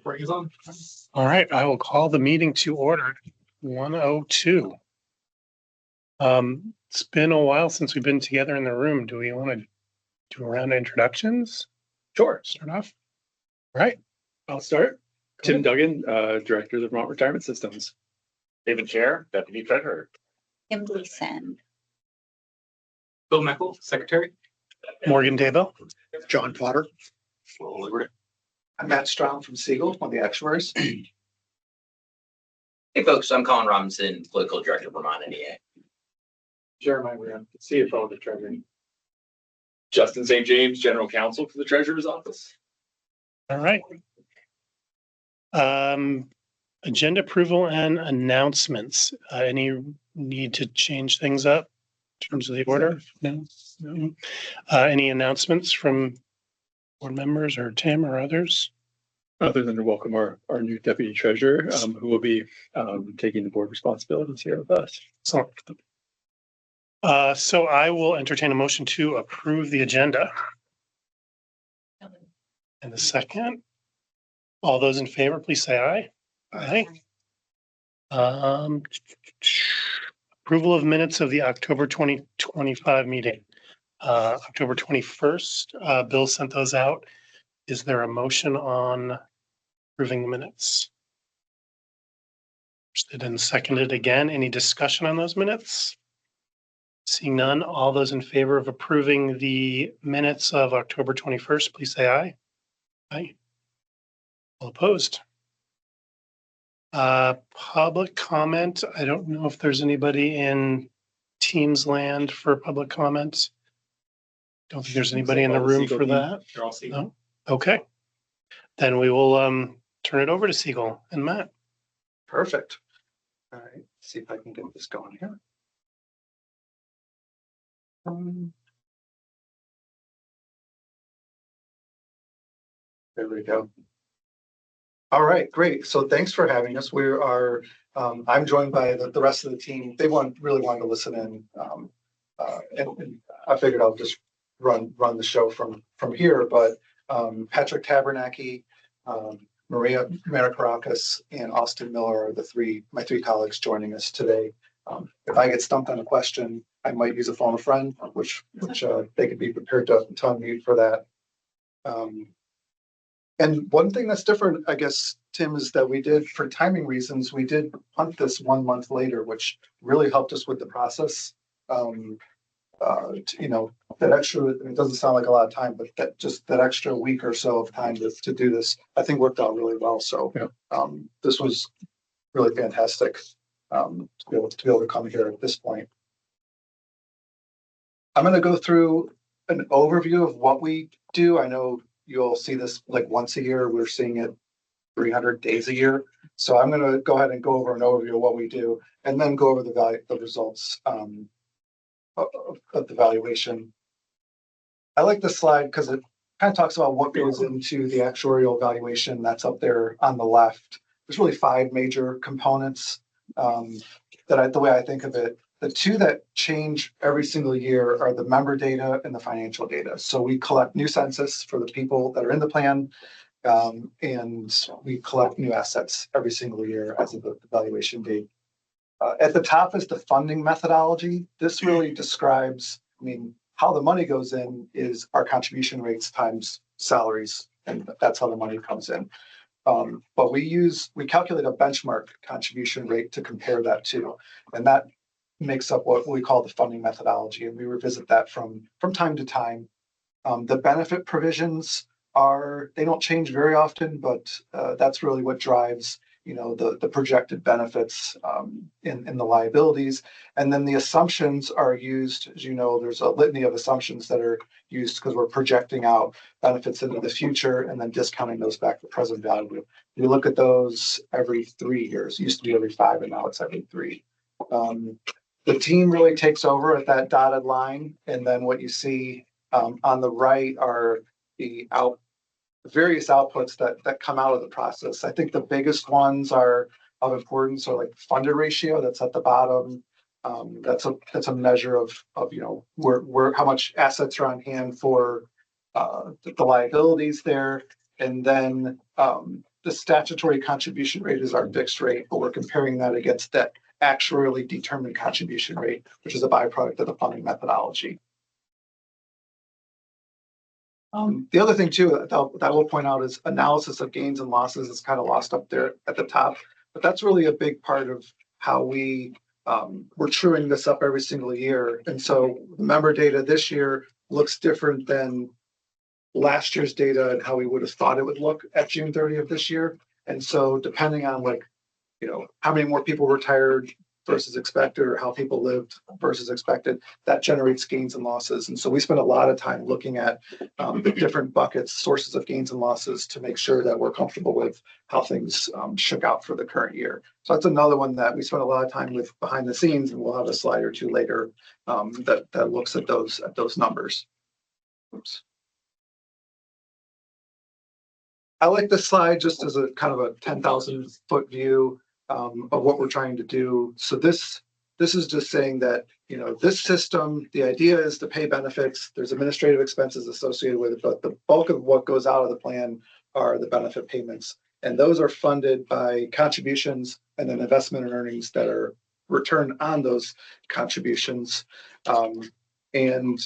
Recording is on. All right, I will call the meeting to order. 1:02. It's been a while since we've been together in the room. Do we want to do a round of introductions? Sure. Start off. All right. I'll start. Tim Duggan, Director of the Vermont Retirement Systems. David Chair, Deputy Treasurer. Kim Gleason. Bill Meckel, Secretary. Morgan Daybell. John Potter. I'm Matt Stroud from Siegel, one of the actuaries. Hey folks, I'm Colin Robinson, Political Director of Vermont NEA. Jeremiah Graham, CFO of the Treasury. Justin St. James, General Counsel for the Treasurer's Office. All right. Agenda approval and announcements. Any need to change things up in terms of the order? No. Any announcements from board members or Tim or others? Other than to welcome our new Deputy Treasurer, who will be taking the board responsibilities here with us. So I will entertain a motion to approve the agenda. And a second. All those in favor, please say aye. Aye. Approval of minutes of the October 2025 meeting. October 21st, Bill sent those out. Is there a motion on approving the minutes? First and seconded again. Any discussion on those minutes? Seeing none, all those in favor of approving the minutes of October 21st, please say aye. Aye. All opposed? Public comment. I don't know if there's anybody in Teams land for public comment. Don't think there's anybody in the room for that. You're all Siegel. No? Okay. Then we will turn it over to Siegel and Matt. Perfect. All right, see if I can get this going here. There we go. All right, great. So thanks for having us. We are, I'm joined by the rest of the team. They really wanted to listen in. And I figured I'll just run the show from here, but Patrick Tabernacki, Maria Marikarakis, and Austin Miller are my three colleagues joining us today. If I get stumped on a question, I might use a phone a friend, which they could be prepared to unmute for that. And one thing that's different, I guess, Tim, is that we did, for timing reasons, we did punt this 1 month later, which really helped us with the process. That extra, it doesn't sound like a lot of time, but that extra week or so of time to do this, I think worked out really well. So this was really fantastic to be able to come here at this point. I'm going to go through an overview of what we do. I know you'll see this like once a year. We're seeing it 300 days a year. So I'm going to go ahead and go over an overview of what we do and then go over the results of the valuation. I like this slide because it kind of talks about what goes into the actuarial valuation that's up there on the left. There's really 5 major components the way I think of it. The 2 that change every single year are the member data and the financial data. So we collect new census for the people that are in the plan, and we collect new assets every single year as of the valuation date. At the top is the funding methodology. This really describes, how the money goes in is our contribution rates times salaries, and that's how the money comes in. But we calculate a benchmark contribution rate to compare that to, and that makes up what we call the funding methodology, and we revisit that from time to time. The benefit provisions they don't change very often, but that's really what drives the projected benefits in the liabilities. And then the assumptions are used, as you know, there's a litany of assumptions that are used because we're projecting out benefits into the future and then discounting those back to present value. We look at those every 3 years. It used to be every 5, and now it's every 3. The team really takes over at that dotted line. And then what you see on the right are the various outputs that come out of the process. I think the biggest ones are of importance are like funded ratio that's at the bottom. That's a measure of where how much assets are on hand for the liabilities there. And then the statutory contribution rate is our fixed rate, but we're comparing that against that actuarially determined contribution rate, which is a byproduct of the funding methodology. The other thing too that I will point out is analysis of gains and losses is kind of lost up there at the top, but that's really a big part of how we're truing this up every single year. And so the member data this year looks different than last year's data and how we would have thought it would look at June 30th of this year. And so depending on how many more people retired versus expected, or how people lived versus expected, that generates gains and losses. And so we spend a lot of time looking at the different buckets, sources of gains and losses, to make sure that we're comfortable with how things shook out for the current year. So that's another one that we spend a lot of time with behind the scenes, and we'll have a slide or two later that looks at those numbers. Oops. I like this slide just as a kind of a 10,000 foot view of what we're trying to do. So this is just saying that, this system, the idea is to pay benefits. There's administrative expenses associated with it, but the bulk of what goes out of the plan are the benefit payments. And those are funded by contributions and then investment and earnings that are returned on those contributions. And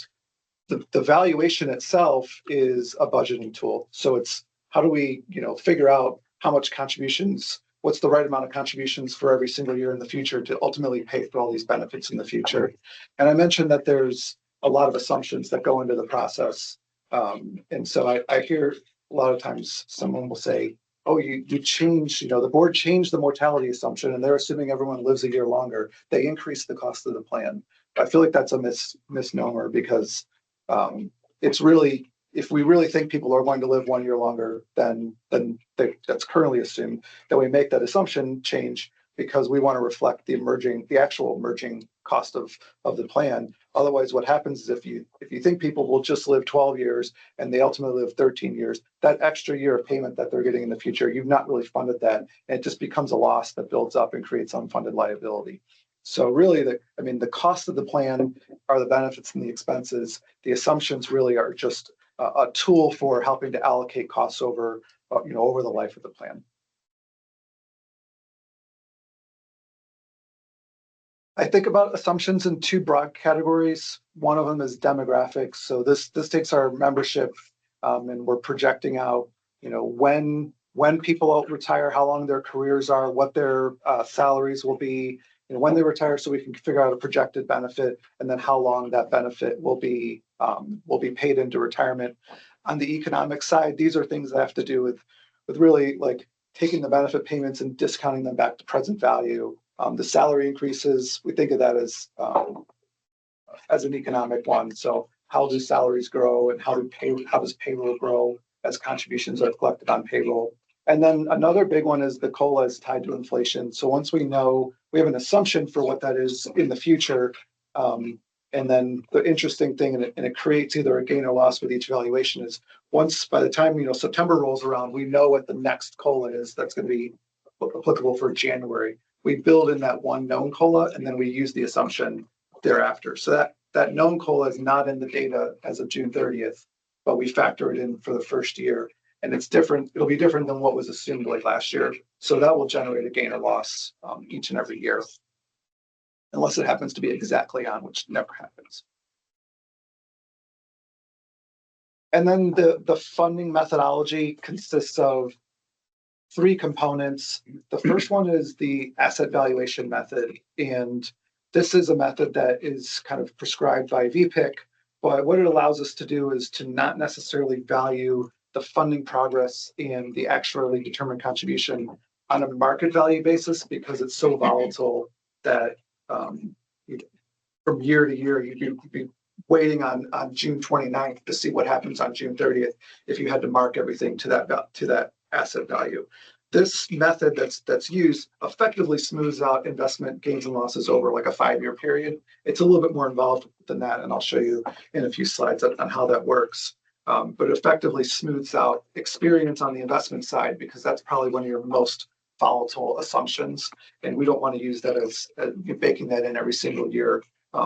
the valuation itself is a budgeting tool. So it's, how do we, figure out how much contributions, what's the right amount of contributions for every single year in the future to ultimately pay for all these benefits in the future? And I mentioned that there's a lot of assumptions that go into the process. And so I hear a lot of times someone will say, oh, you changed, the board changed the mortality assumption and they're assuming everyone lives a year longer. They increased the cost of the plan. I feel like that's a misnomer, because it's really, if we really think people are going to live 1 year longer than that's currently assumed, then we make that assumption change because we want to reflect the actual emerging cost of the plan. Otherwise, what happens is if you think people will just live 12 years and they ultimately live 13 years, that extra year of payment that they're getting in the future, you've not really funded that. And it just becomes a loss that builds up and creates unfunded liability. So really, the cost of the plan are the benefits and the expenses. The assumptions really are just a tool for helping to allocate costs over the life of the plan. I think about assumptions in two broad categories. One of them is demographics. So this takes our membership, and we're projecting out, when people retire, how long their careers are, what their salaries will be, when they retire, so we can figure out a projected benefit, and then how long that benefit will be paid into retirement. On the economic side, these are things that have to do with really like taking the benefit payments and discounting them back to present value. The salary increases, we think of that as an economic one. So how do salaries grow, and how does payroll grow as contributions are collected on payroll? And then another big one is the COLA is tied to inflation. So once we know, we have an assumption for what that is in the future. And then the interesting thing, and it creates either a gain or loss with each valuation, is once by the time, September rolls around, we know what the next COLA is that's going to be applicable for January. We build in that one known COLA, and then we use the assumption thereafter. So that known COLA is not in the data as of June 30th, but we factor it in for the first year. And it's different. It'll be different than what was assumed like last year. So that will generate a gain or loss each and every year, unless it happens to be exactly on, which never happens. And then the funding methodology consists of three components. The first one is the asset valuation method. And this is a method that is kind of prescribed by VPIC, but what it allows us to do is to not necessarily value the funding progress and the actually determined contribution on a market value basis, because it's so volatile that from year to year, you'd be waiting on June 29th to see what happens on June 30th if you had to mark everything to that asset value. This method that's used effectively smooths out investment gains and losses over like a 5-year period. It's a little bit more involved than that, and I'll show you in a few slides on how that works. But effectively smooths out experience on the investment side, because that's probably one of your most volatile assumptions. And we don't want to use that as baking that in every single year,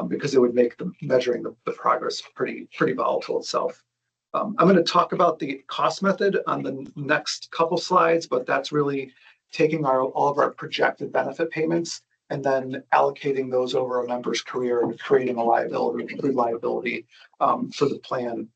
because it would make measuring the progress pretty volatile itself. I'm going to talk about the cost method on the next couple slides, but that's really taking all of our projected benefit payments and then allocating those over a member's career and creating a liability, accrued liability for the plan.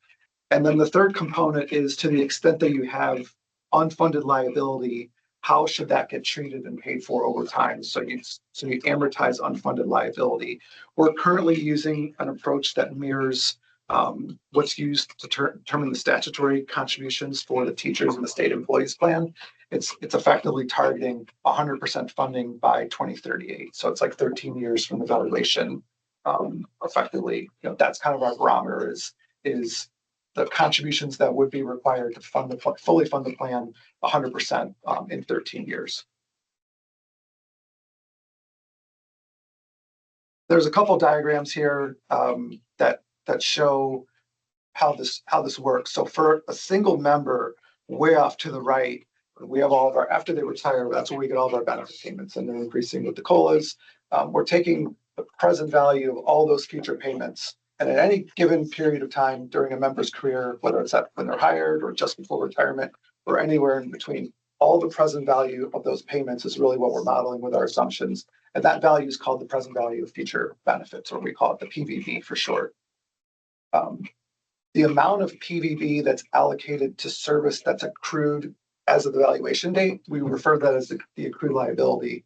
And then the third component is, to the extent that you have unfunded liability, how should that get treated and paid for over time? So you amortize unfunded liability. We're currently using an approach that mirrors what's used to determine the statutory contributions for the teachers in the state employees plan. It's effectively targeting 100% funding by 2038. So it's like 13 years from the valuation. Effectively, that's kind of our barometer is the contributions that would be required to fully fund the plan 100% in 13 years. There's a couple diagrams here that show how this works. So for a single member, way off to the right, we have all of our, after they retire, that's where we get all of our benefit payments, and they're increasing with the COLAs. We're taking the present value of all those future payments, and at any given period of time during a member's career, whether it's when they're hired or just before retirement or anywhere in between, all the present value of those payments is really what we're modeling with our assumptions. And that value is called the present value of future benefits, or we call it the PVB for short. The amount of PVB that's allocated to service that's accrued as of the valuation date, we refer to that as the accrued liability.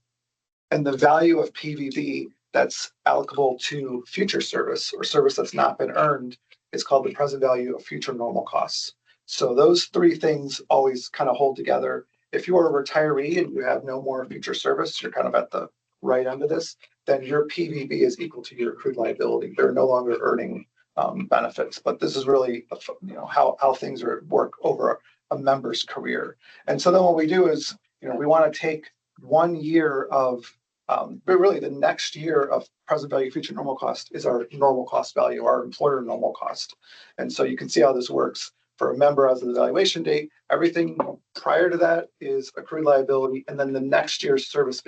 And the value of PVB that's allocable to future service or service that's not been earned is called the present value of future normal costs. So those three things always kind of hold together. If you are a retiree and you have no more future service, you're kind of at the right end of this, then your PVB is equal to your accrued liability. They're no longer earning benefits, but this is really how things work over a member's career. And so then what we do is we want to take 1 year of but really the next year of present value future normal cost is our normal cost value, our employer normal cost. And so you can see how this works for a member as of the valuation date. Everything prior to that is accrued liability, and then the next year's service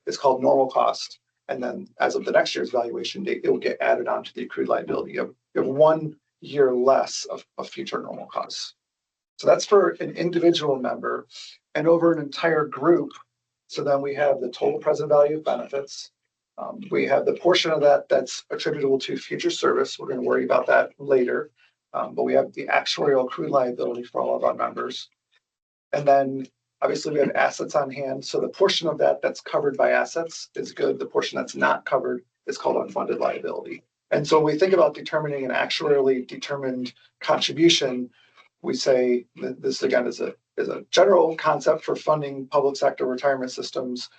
is called normal cost. And then as of the next year's valuation date, it will get added onto the accrued liability. You have 1 year less of future normal costs. So that's for an individual member. And over an entire group, so then we have the total present value of benefits. We have the portion of that that's attributable to future service. We're going to worry about that later. But we have the actuarial accrued liability for all of our members. And then obviously we have assets on hand. So the portion of that that's covered by assets is good. The portion that's not covered is called unfunded liability. And so when we think about determining an actuarially determined contribution, we say that this again is a general concept for funding public sector retirement systems,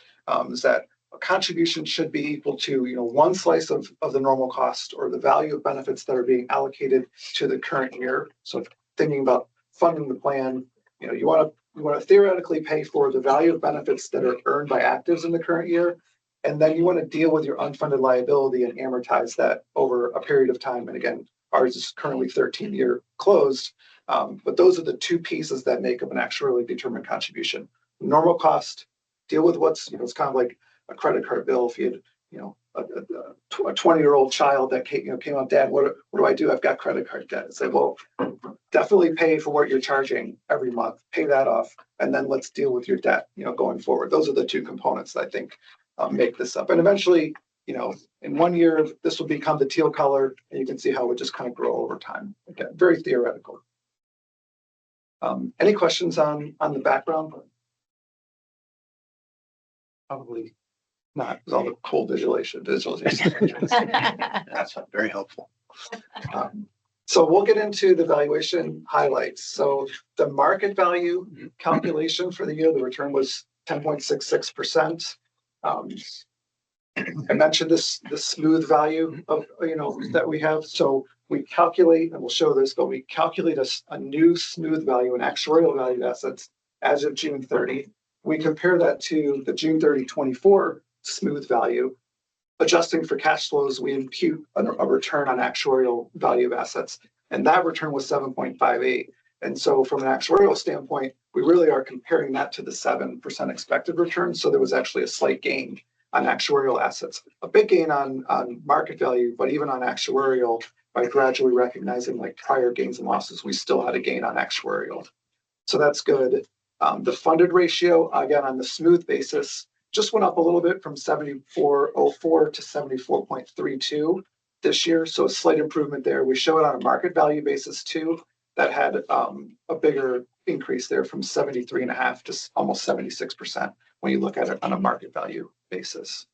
is that a contribution should be equal to one slice of the normal cost or the value of benefits that are being allocated to the current year. So thinking about funding the plan, you want to theoretically pay for the value of benefits that are earned by actives in the current year, and then you want to deal with your unfunded liability and amortize that over a period of time. And again, ours is currently 13-year closed. But those are the two pieces that make up an actuarially determined contribution. Normal cost, deal with what's, it's kind of like a credit card bill. If you had, a 20-year-old child that came up, Dad, what do I do? I've got credit card debt. Say, well, definitely pay for what you're charging every month, pay that off, and then let's deal with your debt, going forward. Those are the two components that I think make this up. And eventually, in 1 year, this will become the teal color, and you can see how it would just kind of grow over time. Again, very theoretical. Any questions on the background? Probably not. It's all the cool visualization. That's very helpful. So we'll get into the valuation highlights. So the market value calculation for the year, the return was 10.66%. I mentioned this smooth value of that we have. So we calculate, and we'll show this, but we calculate a new smooth value, an actuarial value of assets as of June 30. We compare that to the June 30, 24 smooth value. Adjusting for cash flows, we impute a return on actuarial value of assets, and that return was 7.58. And so from an actuarial standpoint, we really are comparing that to the 7% expected return. So there was actually a slight gain on actuarial assets, a big gain on market value, but even on actuarial, by gradually recognizing like prior gains and losses, we still had a gain on actuarial. So that's good. The funded ratio, again, on the smooth basis, just went up a little bit from 74.04 to 74.32 this year. So a slight improvement there. We show it on a market value basis too. That had a bigger increase there from 73.5 to almost 76% when you look at it on a market value basis.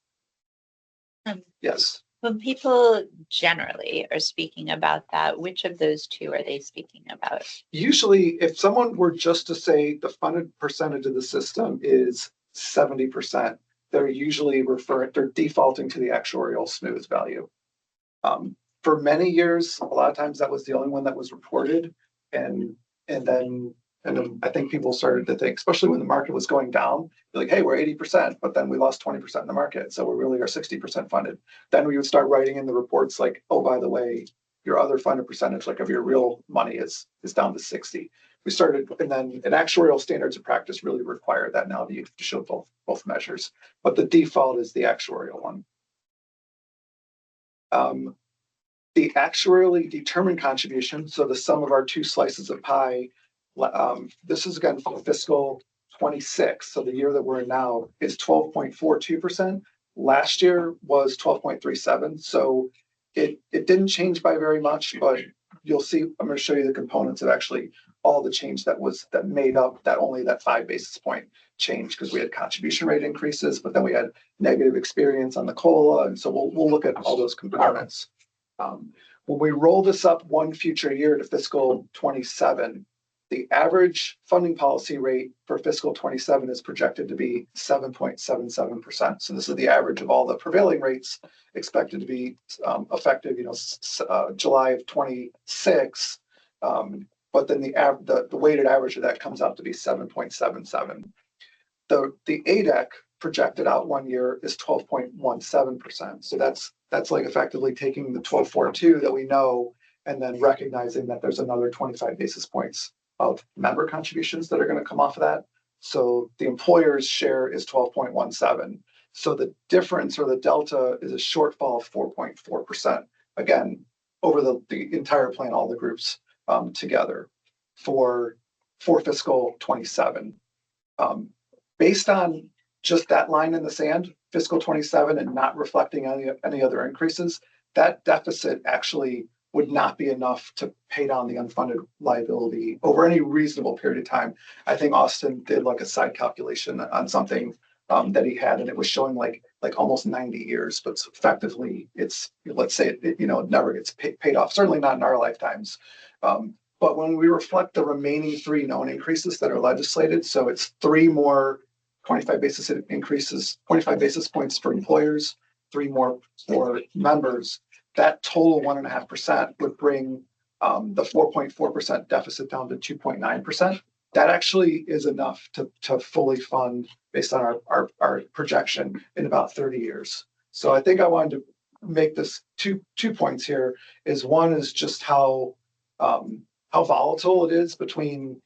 Yes. When people generally are speaking about that, which of those two are they speaking about? Usually, if someone were just to say the funded percentage of the system is 70%, they're usually they're defaulting to the actuarial smooth value. For many years, a lot of times that was the only one that was reported. And then I think people started to think, especially when the market was going down, like, hey, we're 80%, but then we lost 20% in the market. So we really are 60% funded. Then we would start writing in the reports like, oh, by the way, your other funded percentage, like of your real money is down to 60. We started, and then an actuarial standards of practice really require that now that you have to show both measures. But the default is the actuarial one. The actuarially determined contribution, so the sum of our two slices of pie, this is again for fiscal 26, so the year that we're in now is 12.42%. Last year was 12.37, so it didn't change by very much, but you'll see, I'm going to show you the components of actually all the change that made up that 5 basis point change, because we had contribution rate increases, but then we had negative experience on the COLA, and so we'll look at all those components. When we roll this up one future year to fiscal 27, the average funding policy rate for fiscal 27 is projected to be 7.77%. So this is the average of all the prevailing rates expected to be effective, July of 26. But then the weighted average of that comes out to be 7.77. The ADEC projected out 1 year is 12.17%. So that's like effectively taking the 12.42 that we know and then recognizing that there's another 25 basis points of member contributions that are going to come off of that. So the employer's share is 12.17. So the difference or the delta is a shortfall of 4.4%. Again, over the entire plan, all the groups together for fiscal 27. Based on just that line in the sand, fiscal 27, and not reflecting any other increases, that deficit actually would not be enough to pay down the unfunded liability over any reasonable period of time. I think Austin did like a side calculation on something that he had, and it was showing like almost 90 years, but effectively let's say it never gets paid off, certainly not in our lifetimes. But when we reflect the remaining 3 known increases that are legislated, so it's 3 more 25 basis increases, 25 basis points for employers, 3 more for members, that total 1.5% would bring the 4.4% deficit down to 2.9%. That actually is enough to fully fund based on our projection in about 30 years. So I think I wanted to make this two points here. Is one is just how volatile it is between,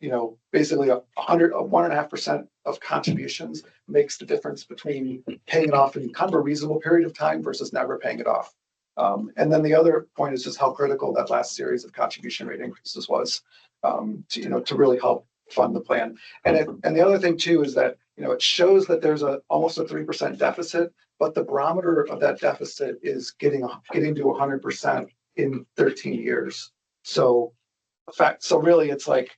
basically 1.5% of contributions makes the difference between paying it off in kind of a reasonable period of time versus never paying it off. And then the other point is just how critical that last series of contribution rate increases was to really help fund the plan. And the other thing too is that it shows that there's almost a 3% deficit, but the barometer of that deficit is getting to 100% in 13 years. So really it's like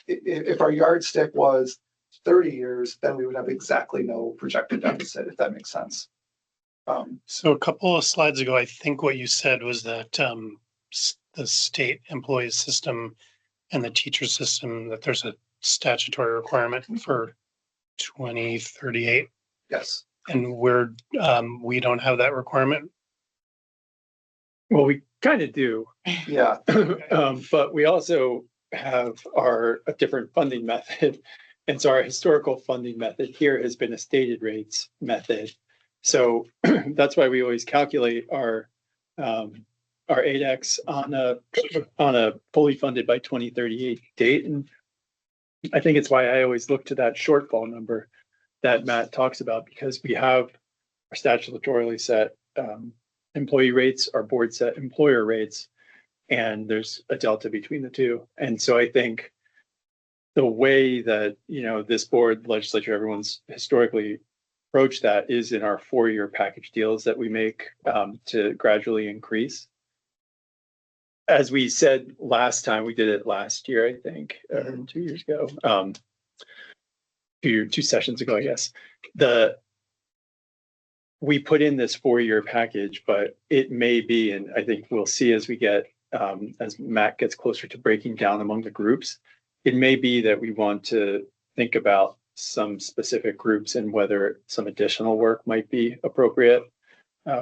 if our yardstick was 30 years, then we would have exactly no projected deficit, if that makes sense. So a couple of slides ago, I think what you said was that the state employee system and the teacher system, that there's a statutory requirement for 2038. Yes. And we don't have that requirement. Well, we kind of do, Yeah. but we also have a different funding method. And so our historical funding method here has been a stated rates method. So that's why we always calculate our ADEX on a fully funded by 2038 date. And I think it's why I always look to that shortfall number that Matt talks about, because we have our statutorily set employee rates, our board set employer rates, and there's a delta between the two. And so I think the way that, this board, legislature, everyone's historically approached that is in our 4-year package deals that we make to gradually increase. As we said last time, we did it last year, I think, or 2 years ago, 2 sessions ago, I guess. We put in this 4-year package, but it may be, and I think we'll see as we get, as Matt gets closer to breaking down among the groups, it may be that we want to think about some specific groups and whether some additional work might be appropriate,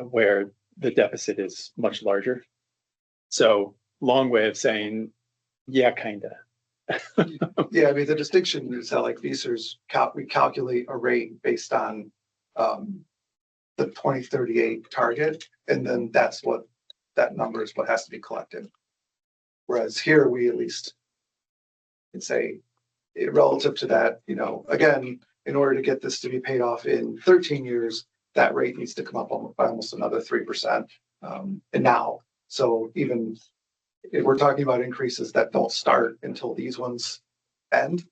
where the deficit is much larger. So long way of saying, yeah, kind of. Yeah, I mean, the distinction is how like VMERS we calculate a rate based on the 2038 target, and then that number is what has to be collected. Whereas here, we at least can say relative to that, again, in order to get this to be paid off in 13 years, that rate needs to come up by almost another 3%. And now, so even if we're talking about increases that don't start until these ones end,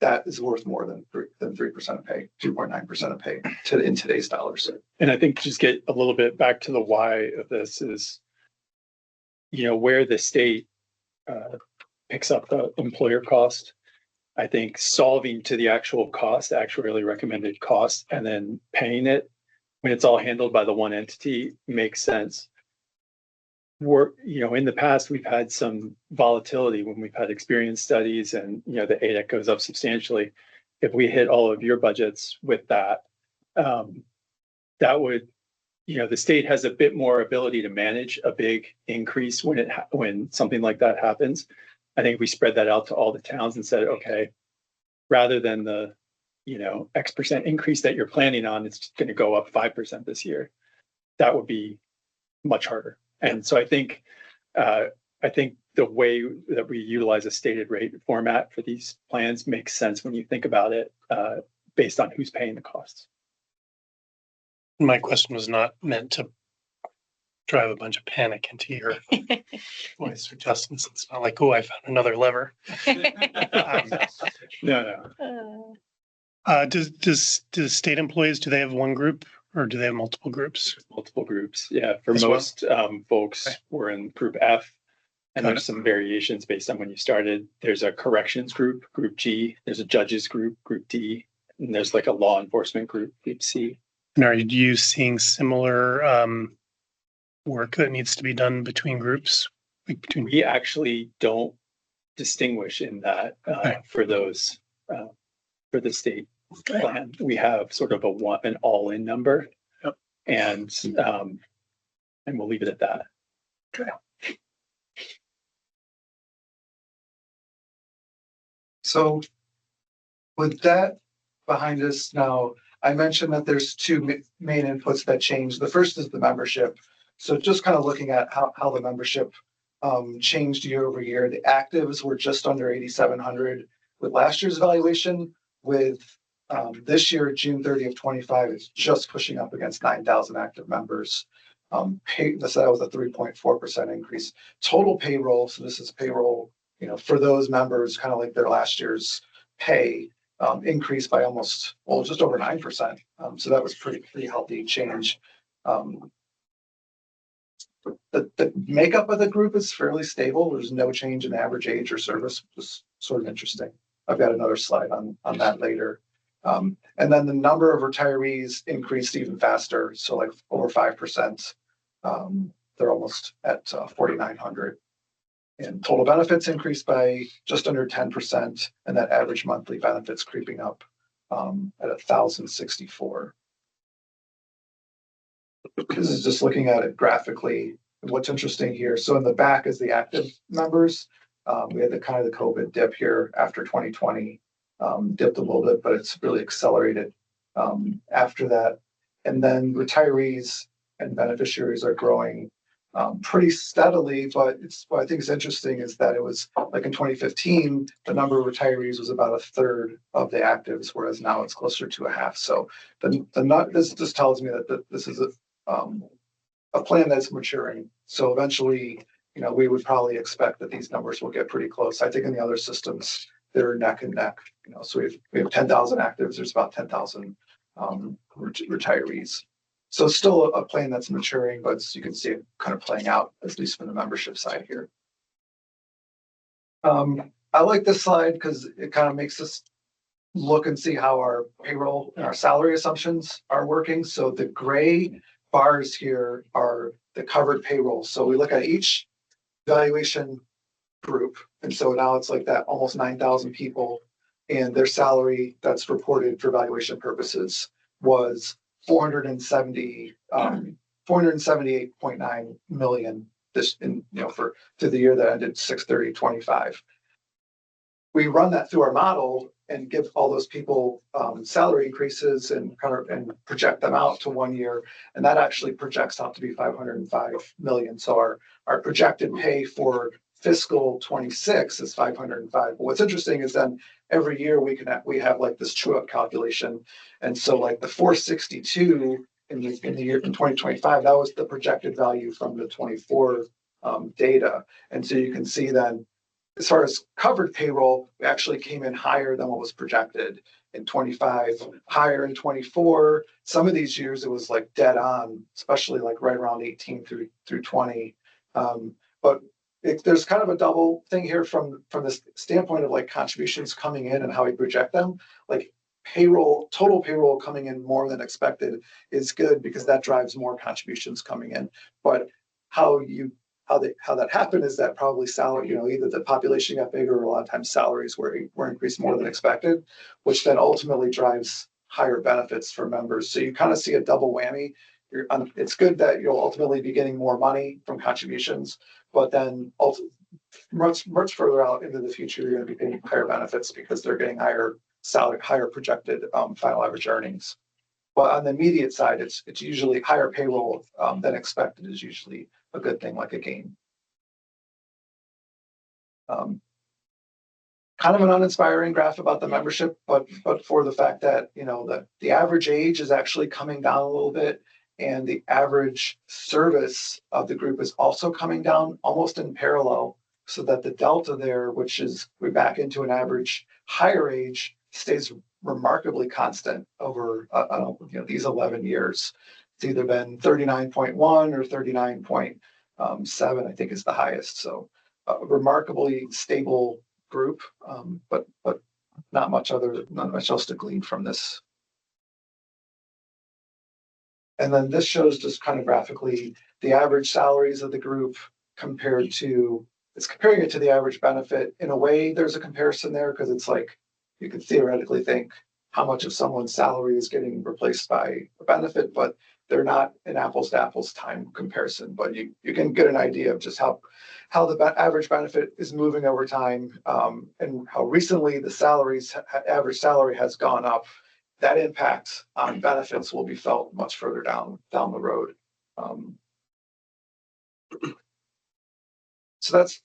that is worth more than 3% of pay, 2.9% of pay in today's dollars. And I think just get a little bit back to the why of this is, where the state picks up the employer cost. I think solving to the actual cost, actuarially recommended cost, and then paying it when it's all handled by the one entity makes sense. In the past, we've had some volatility when we've had experience studies and, the ADEC goes up substantially. If we hit all of your budgets with that, that would, the state has a bit more ability to manage a big increase when something like that happens. I think if we spread that out to all the towns and said, okay, rather than the, X% increase that you're planning on, it's going to go up 5% this year. That would be much harder. And so I think the way that we utilize a stated rate format for these plans makes sense when you think about it, based on who's paying the costs. My question was not meant to drive a bunch of panic into your voice or Justin's. It's not like, oh, I found another lever. No. Does state employees, do they have one group or do they have multiple groups? Multiple groups. Yeah. For As well? most folks, Okay. we're in group F, and Got there's some variations based on when you started. There's a corrections group, group G. There's a judges group, group D. And there's like a law enforcement group, group C. And are you seeing similar work that needs to be done between groups? Like between We actually don't distinguish in that Okay. for those for the state plan. We have sort of an all-in number. Yep. And we'll leave it at that. So with that behind us now, I mentioned that there's two main inputs that change. The first is the membership. So just kind of looking at how the membership changed year over year. The actives were just under 8,700 with last year's evaluation. With this year, June 30th, 25, it's just pushing up against 9,000 active members. That was a 3.4% increase. Total payroll, so this is payroll, for those members, kind of like their last year's pay, increased by just over 9%. So that was pretty healthy change. The makeup of the group is fairly stable. There's no change in average age or service, which is sort of interesting. I've got another slide on that later. And then the number of retirees increased even faster. So like over 5%. They're almost at 4,900. And total benefits increased by just under 10%. And that average monthly benefits creeping up at 1,064. This is just looking at it graphically. What's interesting here. So in the back is the active members. We had the kind of the COVID dip here after 2020, dipped a little bit, but it's really accelerated after that. And then retirees and beneficiaries are growing pretty steadily. But what I think is interesting is that it was like in 2015, the number of retirees was about a third of the actives, whereas now it's closer to a half. So this just tells me that this is a plan that's maturing. So eventually, we would probably expect that these numbers will get pretty close. I think in the other systems, they're neck and neck, so we have 10,000 actives, there's about 10,000 retirees. So it's still a plan that's maturing, but you can see it kind of playing out, at least from the membership side here. I like this slide because it kind of makes us look and see how our payroll and our salary assumptions are working. So the gray bars here are the covered payroll. So we look at each valuation group. And so now it's like that almost 9,000 people, and their salary that's reported for valuation purposes was 478.9 million this for the year that ended 6/30/25. We run that through our model and give all those people salary increases and project them out to 1 year. And that actually projects out to be 505 million. So our projected pay for fiscal 26 is 505. But what's interesting is then every year we have like this true up calculation. And so like the 462 in the year in 2025, that was the projected value from the 24 data. And so you can see then, as far as covered payroll, we actually came in higher than what was projected in 25, higher in 24. Some of these years it was like dead on, especially like right around 18 through 20. But there's kind of a double thing here from the standpoint of like contributions coming in and how we project them. Like total payroll coming in more than expected is good because that drives more contributions coming in. But how that happened is that probably salary, either the population got bigger or a lot of times salaries were increased more than expected, which then ultimately drives higher benefits for members. So you kind of see a double whammy. It's good that you'll ultimately be getting more money from contributions, but then much further out into the future, you're going to be paying higher benefits because they're getting higher salary, higher projected final average earnings. But on the immediate side, it's usually higher payroll than expected is usually a good thing, like a gain. Kind of an uninspiring graph about the membership, but for the fact that the average age is actually coming down a little bit, and the average service of the group is also coming down almost in parallel, so that the delta there, which is we're back into an average higher age, stays remarkably constant over these 11 years. It's either been 39.1 or 39.7, I think is the highest. So a remarkably stable group, but not much else to glean from this. And then this shows just kind of graphically the average salaries of the group comparing it to the average benefit. In a way, there's a comparison there because it's like you could theoretically think how much of someone's salary is getting replaced by a benefit, but they're not an apples to apples time comparison. But you can get an idea of just how the average benefit is moving over time, and how recently the average salary has gone up. That impact on benefits will be felt much further down the road. So that's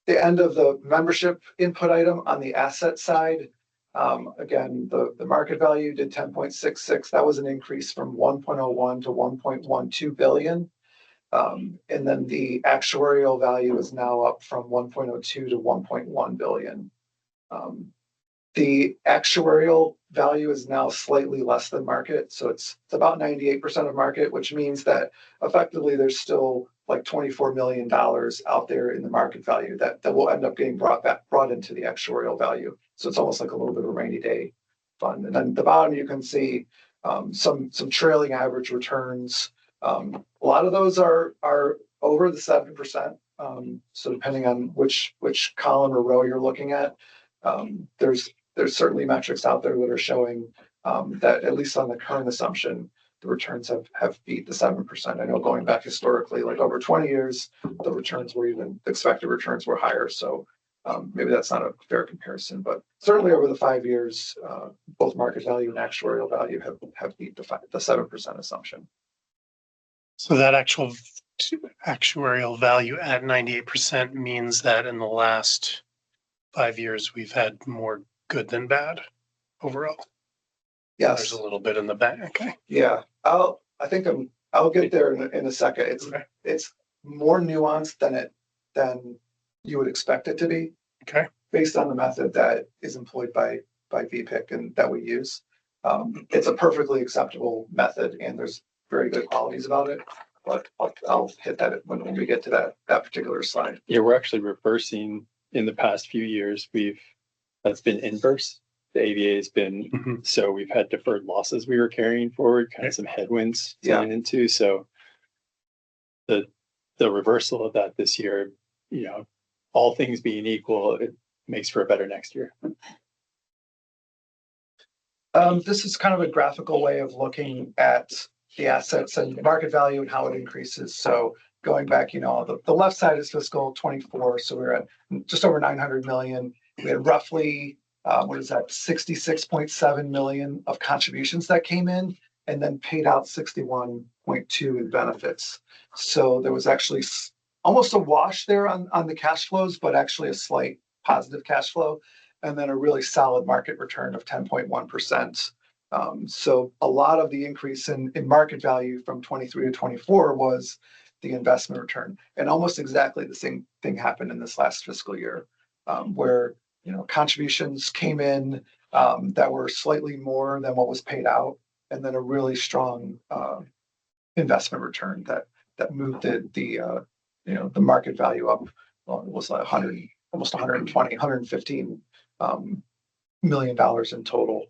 the end of the membership input item. On the asset side, again, the market value did 10.66. That was an increase from 1.01 to 1.12 billion. And then the actuarial value is now up from 1.02 to 1.1 billion. The actuarial value is now slightly less than market. So it's about 98% of market, which means that effectively there's still like $24 million out there in the market value that will end up getting brought into the actuarial value. So it's almost like a little bit of a rainy day fund. And then at the bottom, you can see some trailing average returns. A lot of those are over the 7%. So depending on which column or row you're looking at, there's certainly metrics out there that are showing that at least on the current assumption, the returns have beat the 7%. I know going back historically, like over 20 years, the expected returns were higher. So maybe that's not a fair comparison, but certainly over the 5 years, both market value and actuarial value have beat the 7% assumption. So that actual actuarial value at 98% means that in the last 5 years, we've had more good than bad overall. Yes. There's a little bit in the back. Okay. Yeah. I think I'm I'll get there in a second. It's more nuanced than you would expect it to be. Okay. Based on the method that is employed by VPIC and that we use. It's a perfectly acceptable method and there's very good qualities about it. But I'll hit that when we get to that particular slide. Yeah, we're actually reversing in the past few years. That's been inverse. The AVA has been, Mhm. so we've had deferred losses we were carrying forward, kind Okay. of some headwinds Yeah. going into. So the reversal of that this year, all things being equal, it makes for a better next year. This is kind of a graphical way of looking at the assets and market value and how it increases. So going back, the left side is fiscal 24. So we're at just over 900 million. We had roughly, 66.7 million of contributions that came in and then paid out 61.2 in benefits. So there was actually almost a wash there on the cash flows, but actually a slight positive cash flow. And then a really solid market return of 10.1%. So a lot of the increase in market value from 23 to 24 was the investment return. And almost exactly the same thing happened in this last fiscal year, where contributions came in that were slightly more than what was paid out, and then a really strong investment return that moved the market value up. Well, it was like 100, almost 120, 115 $1 million in total.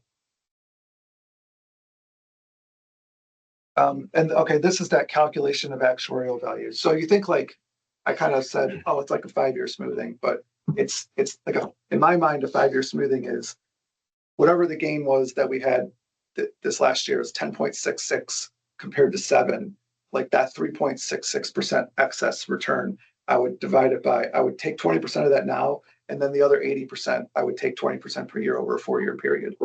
And okay, this is that calculation of actuarial value. So you think like I kind of said, oh, it's like a 5-year smoothing, but it's like in my mind, a 5-year smoothing is whatever the gain was that we had this last year is 10.66 compared to 7, like that 3.66% excess return. I would divide it by, I would take 20% of that now, and then the other 80%, I would take 20% per year over a 4-year period.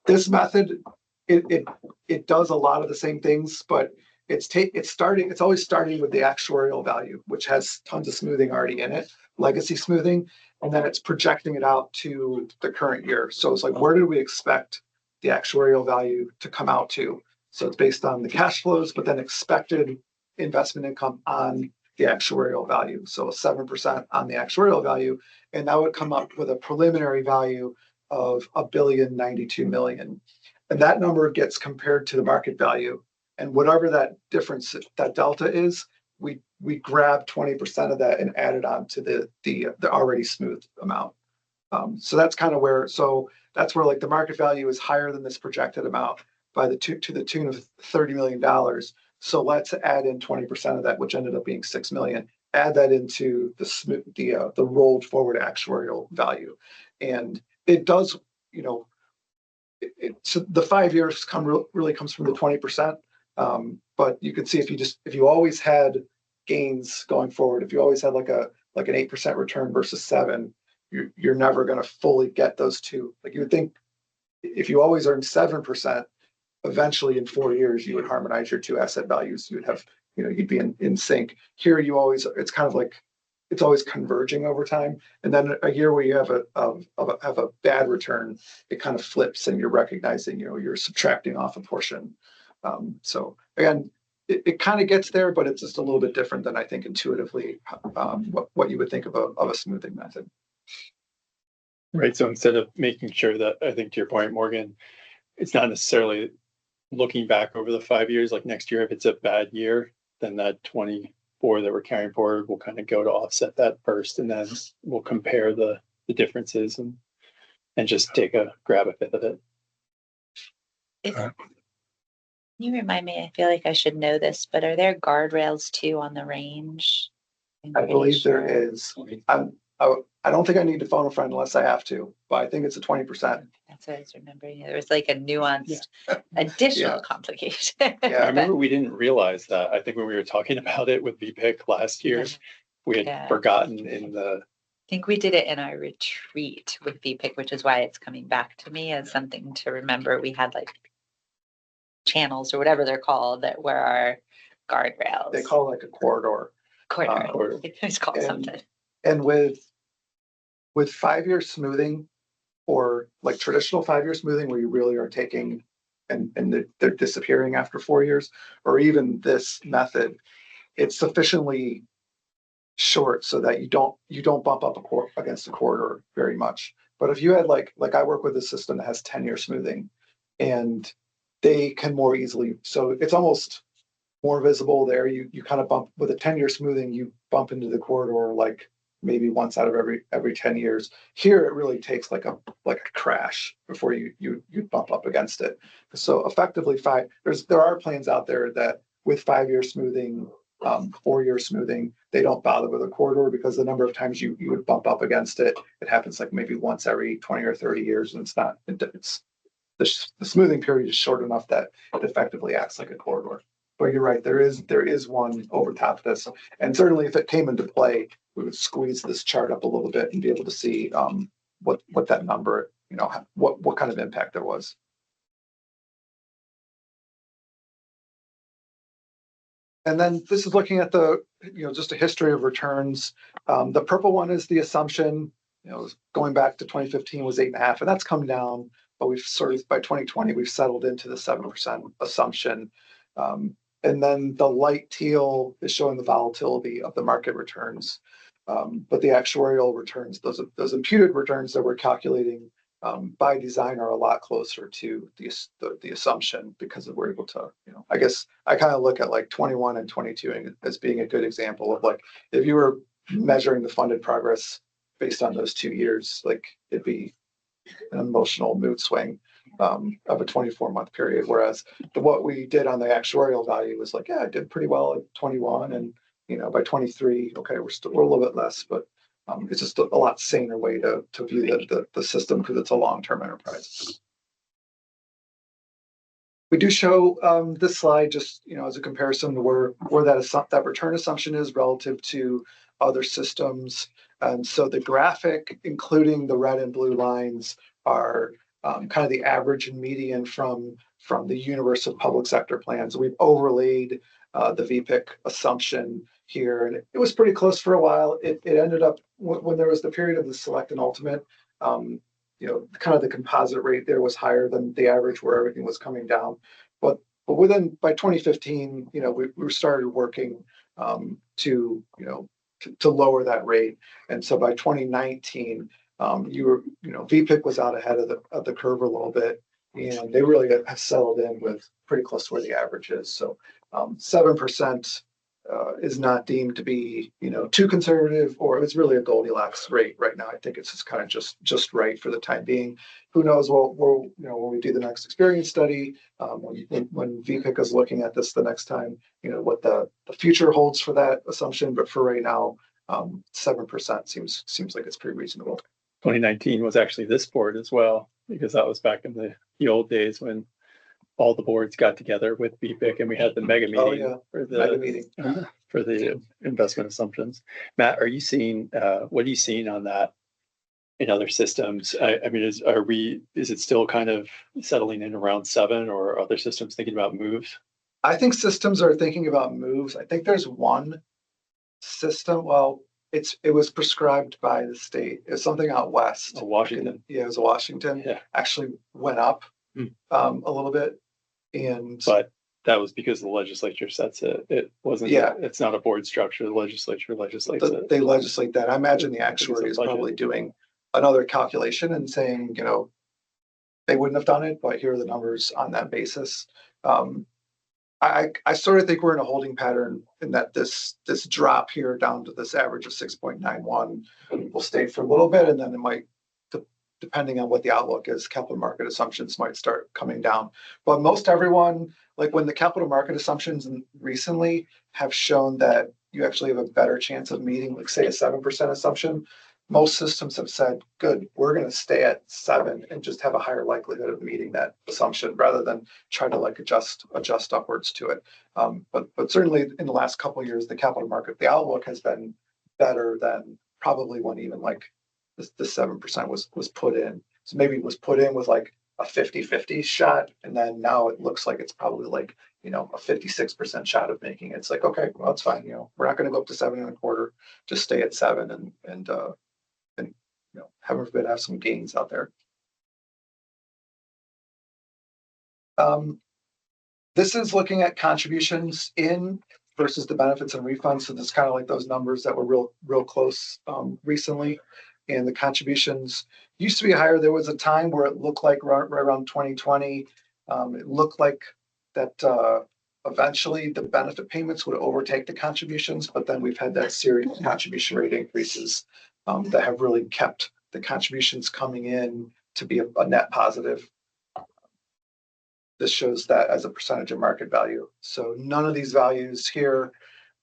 This method, it does a lot of the same things, but it's always starting with the actuarial value, which has tons of smoothing already in it, legacy smoothing, and then it's projecting it out to the current year. So it's like, where do we expect the actuarial value to come out to? So it's based on the cash flows, but then expected investment income on the actuarial value. So 7% on the actuarial value, and that would come up with a preliminary value of $1.092 billion. And that number gets compared to the market value. And whatever that difference, that delta is, we grab 20% of that and add it on to the already smooth amount. So that's kind of where, that's where like the market value is higher than this projected amount to the tune of $30 million. So let's add in 20% of that, which ended up being 6 million. Add that into the rolled forward actuarial value, and it does. So the 5 years really comes from the 20%. But you can see if you always had gains going forward, if you always had like an 8% return versus 7, you're never going to fully get those two. Like you would think, if you always earn 7%, eventually in 4 years you would harmonize your two asset values. You would have, you'd be in sync. Here it's kind of like it's always converging over time. And then a year where you have a bad return, it kind of flips and you're recognizing, you're subtracting off a portion. So again, it kind of gets there, but it's just a little bit different than I think intuitively what you would think of a smoothing method. Right. So instead of making sure that, I think to your point, Morgan, it's not necessarily looking back over the 5 years, like next year, if it's a bad year, then that 24 that we're carrying forward will kind of go to offset that first, and then we'll compare the differences and just grab a bit of it. Can you remind me? I feel like I should know this, but are there guardrails too on the range? I believe there is. I don't think I need to phone a friend unless I have to, but I think it's a 20%. That's what I was remembering. There was like a nuanced additional complication. I remember we didn't realize that. I think when we were talking about it with VPIC last year, we had forgotten I think we did it in our retreat with VPIC, which is why it's coming back to me as something to remember. We had like channels or whatever they're called that were our guardrails. They call it like a corridor. Corridor. It's called something. And with 5-year smoothing, or like traditional 5-year smoothing, where you really are taking and they're disappearing after 4 years, or even this method, it's sufficiently short so that you don't bump up against a corridor very much. But if you had like I work with a system that has 10-year smoothing, and they can more easily, so it's almost more visible there. You kind of bump with a 10-year smoothing, you bump into the corridor like maybe once out of every 10 years. Here it really takes like a crash before you bump up against it. So effectively there are planes out there that with 5-year smoothing, 4-year smoothing, they don't bother with a corridor because the number of times you would bump up against it, it happens like maybe once every 20 or 30 years, and it's the smoothing period is short enough that it effectively acts like a corridor. But you're right, there is one over top of this, and certainly if it came into play, we would squeeze this chart up a little bit and be able to see what that number, what kind of impact there was. And then this is looking at just a history of returns. The purple one is the assumption, going back to 2015 was 8.5, and that's come down, but we've sort of, by 2020, we've settled into the 7% assumption. And then the light teal is showing the volatility of the market returns. But the actuarial returns, those imputed returns that we're calculating by design, are a lot closer to the assumption, because we're able to, I guess I kind of look at like 21 and 22 as being a good example of like, if you were measuring the funded progress based on those 2 years, like it'd be an emotional mood swing of a 24-month period. Whereas what we did on the actuarial value was like, yeah, I did pretty well at 21, and by 23, okay, we're a little bit less, but it's just a lot saner way to view the system, because it's a long-term enterprise. We do show this slide just as a comparison to where that return assumption is relative to other systems. And so the graphic, including the red and blue lines, are kind of the average and median from the universe of public sector plans. We've overlaid the VPIC assumption here, and it was pretty close for a while. It ended up, when there was the period of the select and ultimate, kind of the composite rate there was higher than the average where everything was coming down. But by 2015, we started working to lower that rate. And so by 2019, VPIC was out ahead of the curve a little bit, and they really have settled in with pretty close to where the average is. So 7% is not deemed to be too conservative, or it's really a Goldilocks rate right now. I think it's just kind of just right for the time being. Who knows? When we do the next experience study, when VPIC is looking at this the next time, what the future holds for that assumption. But for right now, 7% seems like it's pretty reasonable. 2019 was actually this board as well, because that was back in the old days when all the boards got together with BPIC and we had the mega meeting for the investment assumptions. Matt, what are you seeing on that in other systems? I mean, is it still kind of settling in around 7, or are other systems thinking about moves? I think systems are thinking about moves. I think there's one system. Well, it was prescribed by the state. It's something out west. Washington. Yeah, it was Washington. Yeah. Actually went up a little bit. But that was because the legislature sets it. It wasn't. Yeah. It's not a board structure. The legislature legislates it. They legislate that. I imagine the actuary is probably doing another calculation and saying, they wouldn't have done it, but here are the numbers on that basis. I sort of think we're in a holding pattern in that this drop here down to this average of 6.91 will stay for a little bit, and then it might, depending on what the outlook is, capital market assumptions might start coming down. But most everyone, like when the capital market assumptions recently have shown that you actually have a better chance of meeting, like say a 7% assumption, most systems have said, good, we're going to stay at 7 and just have a higher likelihood of meeting that assumption rather than try to like adjust upwards to it. But certainly in the last couple of years, the capital market, the outlook has been better than probably when even like the 7% was put in. So maybe it was put in with like a 50-50 shot, and then now it looks like it's probably like a 56% shot of making it. It's like, okay, well, it's fine. We're not going to go up to 7.25, just stay at 7 and heaven forbid have some gains out there. This is looking at contributions in versus the benefits and refunds. So this is kind of like those numbers that were real close recently. And the contributions used to be higher. There was a time where it looked like right around 2020, it looked like that eventually the benefit payments would overtake the contributions, but then we've had that series of contribution rate increases that have really kept the contributions coming in to be a net positive. This shows that as a percentage of market value. So none of these values here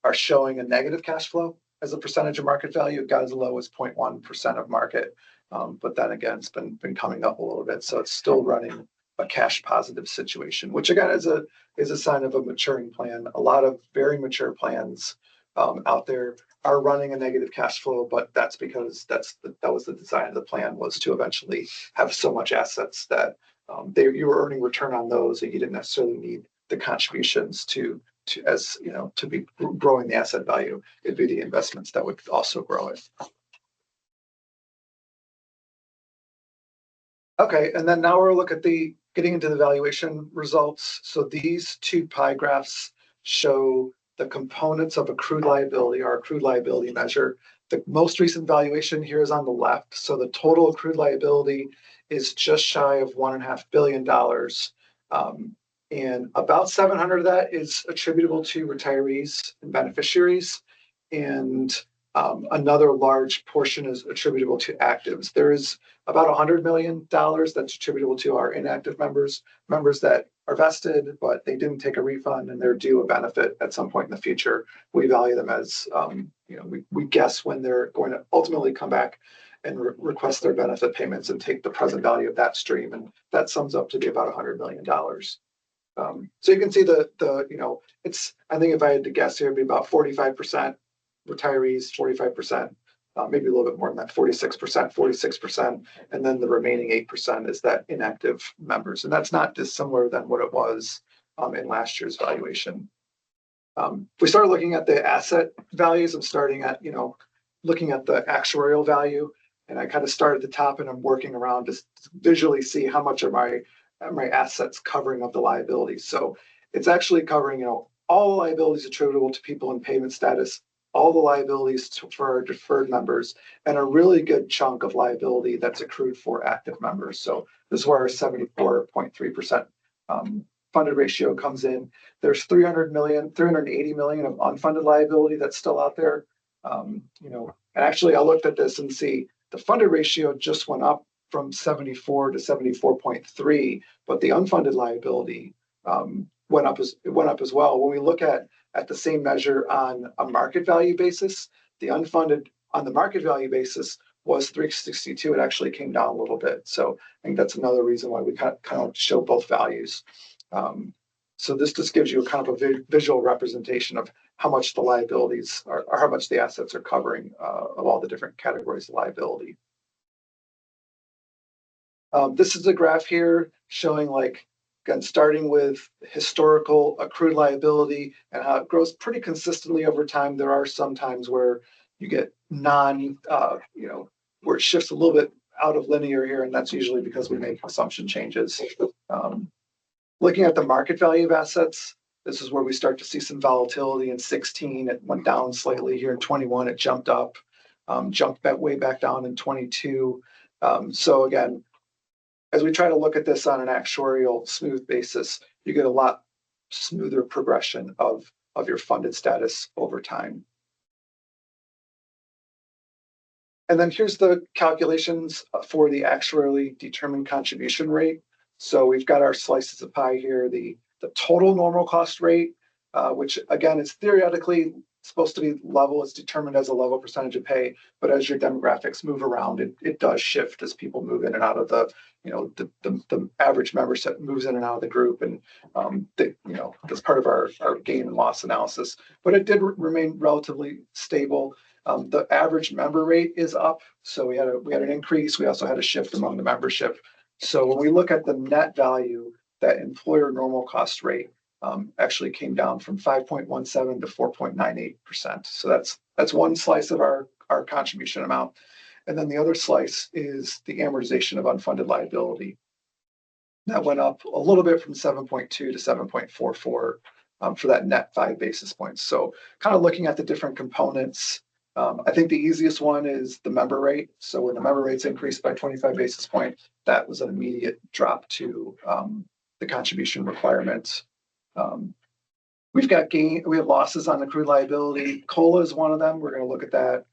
are showing a negative cash flow as a percentage of market value. It got as low as 0.1% of market. But then again, it's been coming up a little bit. So it's still running a cash positive situation, which again is a sign of a maturing plan. A lot of very mature plans out there are running a negative cash flow, but that's because that was the design of the plan, was to eventually have so much assets that you were earning return on those, and you didn't necessarily need the contributions to be growing the asset value. It'd be the investments that would also grow it. Okay, and then now we'll look at getting into the valuation results. So these two pie graphs show the components of accrued liability, our accrued liability measure. The most recent valuation here is on the left. So the total accrued liability is just shy of $1.5 billion. And about 700 of that is attributable to retirees and beneficiaries. And another large portion is attributable to actives. There is about $100 million that's attributable to our inactive members that are vested, but they didn't take a refund and they're due a benefit at some point in the future. We value them as, we guess when they're going to ultimately come back and request their benefit payments and take the present value of that stream. And that sums up to be about $100 million. So you can see it's, I think if I had to guess here, it'd be about 45% retirees, 45%, maybe a little bit more than that, 46%, and then the remaining 8% is that inactive members. And that's not dissimilar than what it was in last year's valuation. We started looking at the asset values. I'm starting at, looking at the actuarial value, and I kind of start at the top and I'm working around to visually see how much are my assets covering of the liabilities. So it's actually covering, all liabilities attributable to people in payment status, all the liabilities for our deferred members, and a really good chunk of liability that's accrued for active members. So this is where our 74.3% funded ratio comes in. There's $380 million of unfunded liability that's still out there. And actually I looked at this and see the funded ratio just went up from 74 to 74.3, but the unfunded liability went up as well. When we look at the same measure on a market value basis, the unfunded on the market value basis was 362. It actually came down a little bit. So I think that's another reason why we kind of show both values. So this just gives you a kind of a visual representation of how much the liabilities are, or how much the assets are covering of all the different categories of liability. This is a graph here showing, again, starting with historical accrued liability and how it grows pretty consistently over time. There are some times where you get where it shifts a little bit out of linear here, and that's usually because we make assumption changes. Looking at the market value of assets, this is where we start to see some volatility. In 16, it went down slightly. Here in 21, it jumped up, jumped way back down in 22. So again, as we try to look at this on an actuarial smooth basis, you get a lot smoother progression of your funded status over time. And then here's the calculations for the actuarially determined contribution rate. So we've got our slices of pie here, the total normal cost rate, which again is theoretically supposed to be level. It's determined as a level percentage of pay, but as your demographics move around, it does shift as people move in and out of the average member set moves in and out of the group, and that's part of our gain and loss analysis. But it did remain relatively stable. The average member rate is up, so we had an increase. We also had a shift among the membership. So when we look at the net value, that employer normal cost rate actually came down from 5.17 to 4.98%. So that's one slice of our contribution amount. And then the other slice is the amortization of unfunded liability. That went up a little bit from 7.2 to 7.44 for that net 5 basis points. So kind of looking at the different components, I think the easiest one is the member rate. So when the member rates increased by 25 basis points, that was an immediate drop to the contribution requirements. We have losses on accrued liability. COLA is one of them. We're going to look at that.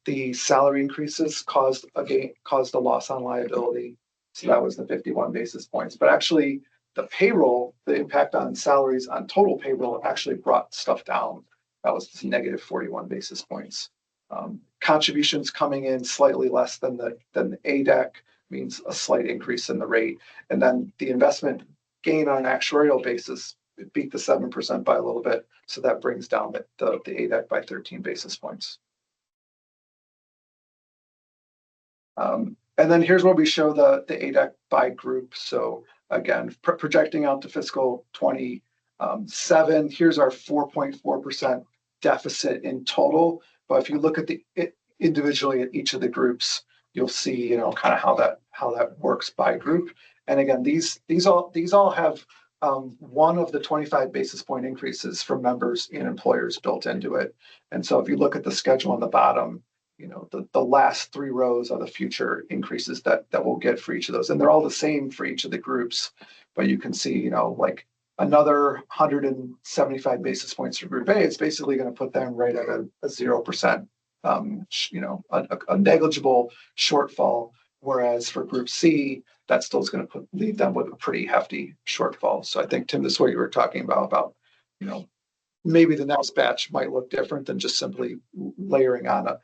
The salary increases caused a loss on liability. So that was the 51 basis points. But actually, the impact on salaries on total payroll actually brought stuff down. That was negative 41 basis points. Contributions coming in slightly less than the ADEC means a slight increase in the rate. And then the investment gain on an actuarial basis, it beat the 7% by a little bit. So that brings down the ADEC by 13 basis points. And then here's where we show the ADEC by group. So again, projecting out to fiscal 27, here's our 4.4% deficit in total. But if you look at it individually at each of the groups, you'll see, kind of how that works by group. And again, these all have one of the 25 basis point increases for members and employers built into it. And so if you look at the schedule on the bottom, the last 3 rows are the future increases that we'll get for each of those. And they're all the same for each of the groups. But you can see, like another 175 basis points for group A, it's basically going to put them right at a 0%, a negligible shortfall. Whereas for group C, that still is going to leave them with a pretty hefty shortfall. So I think, Tim, this is what you were talking about, maybe the next batch might look different than just simply layering on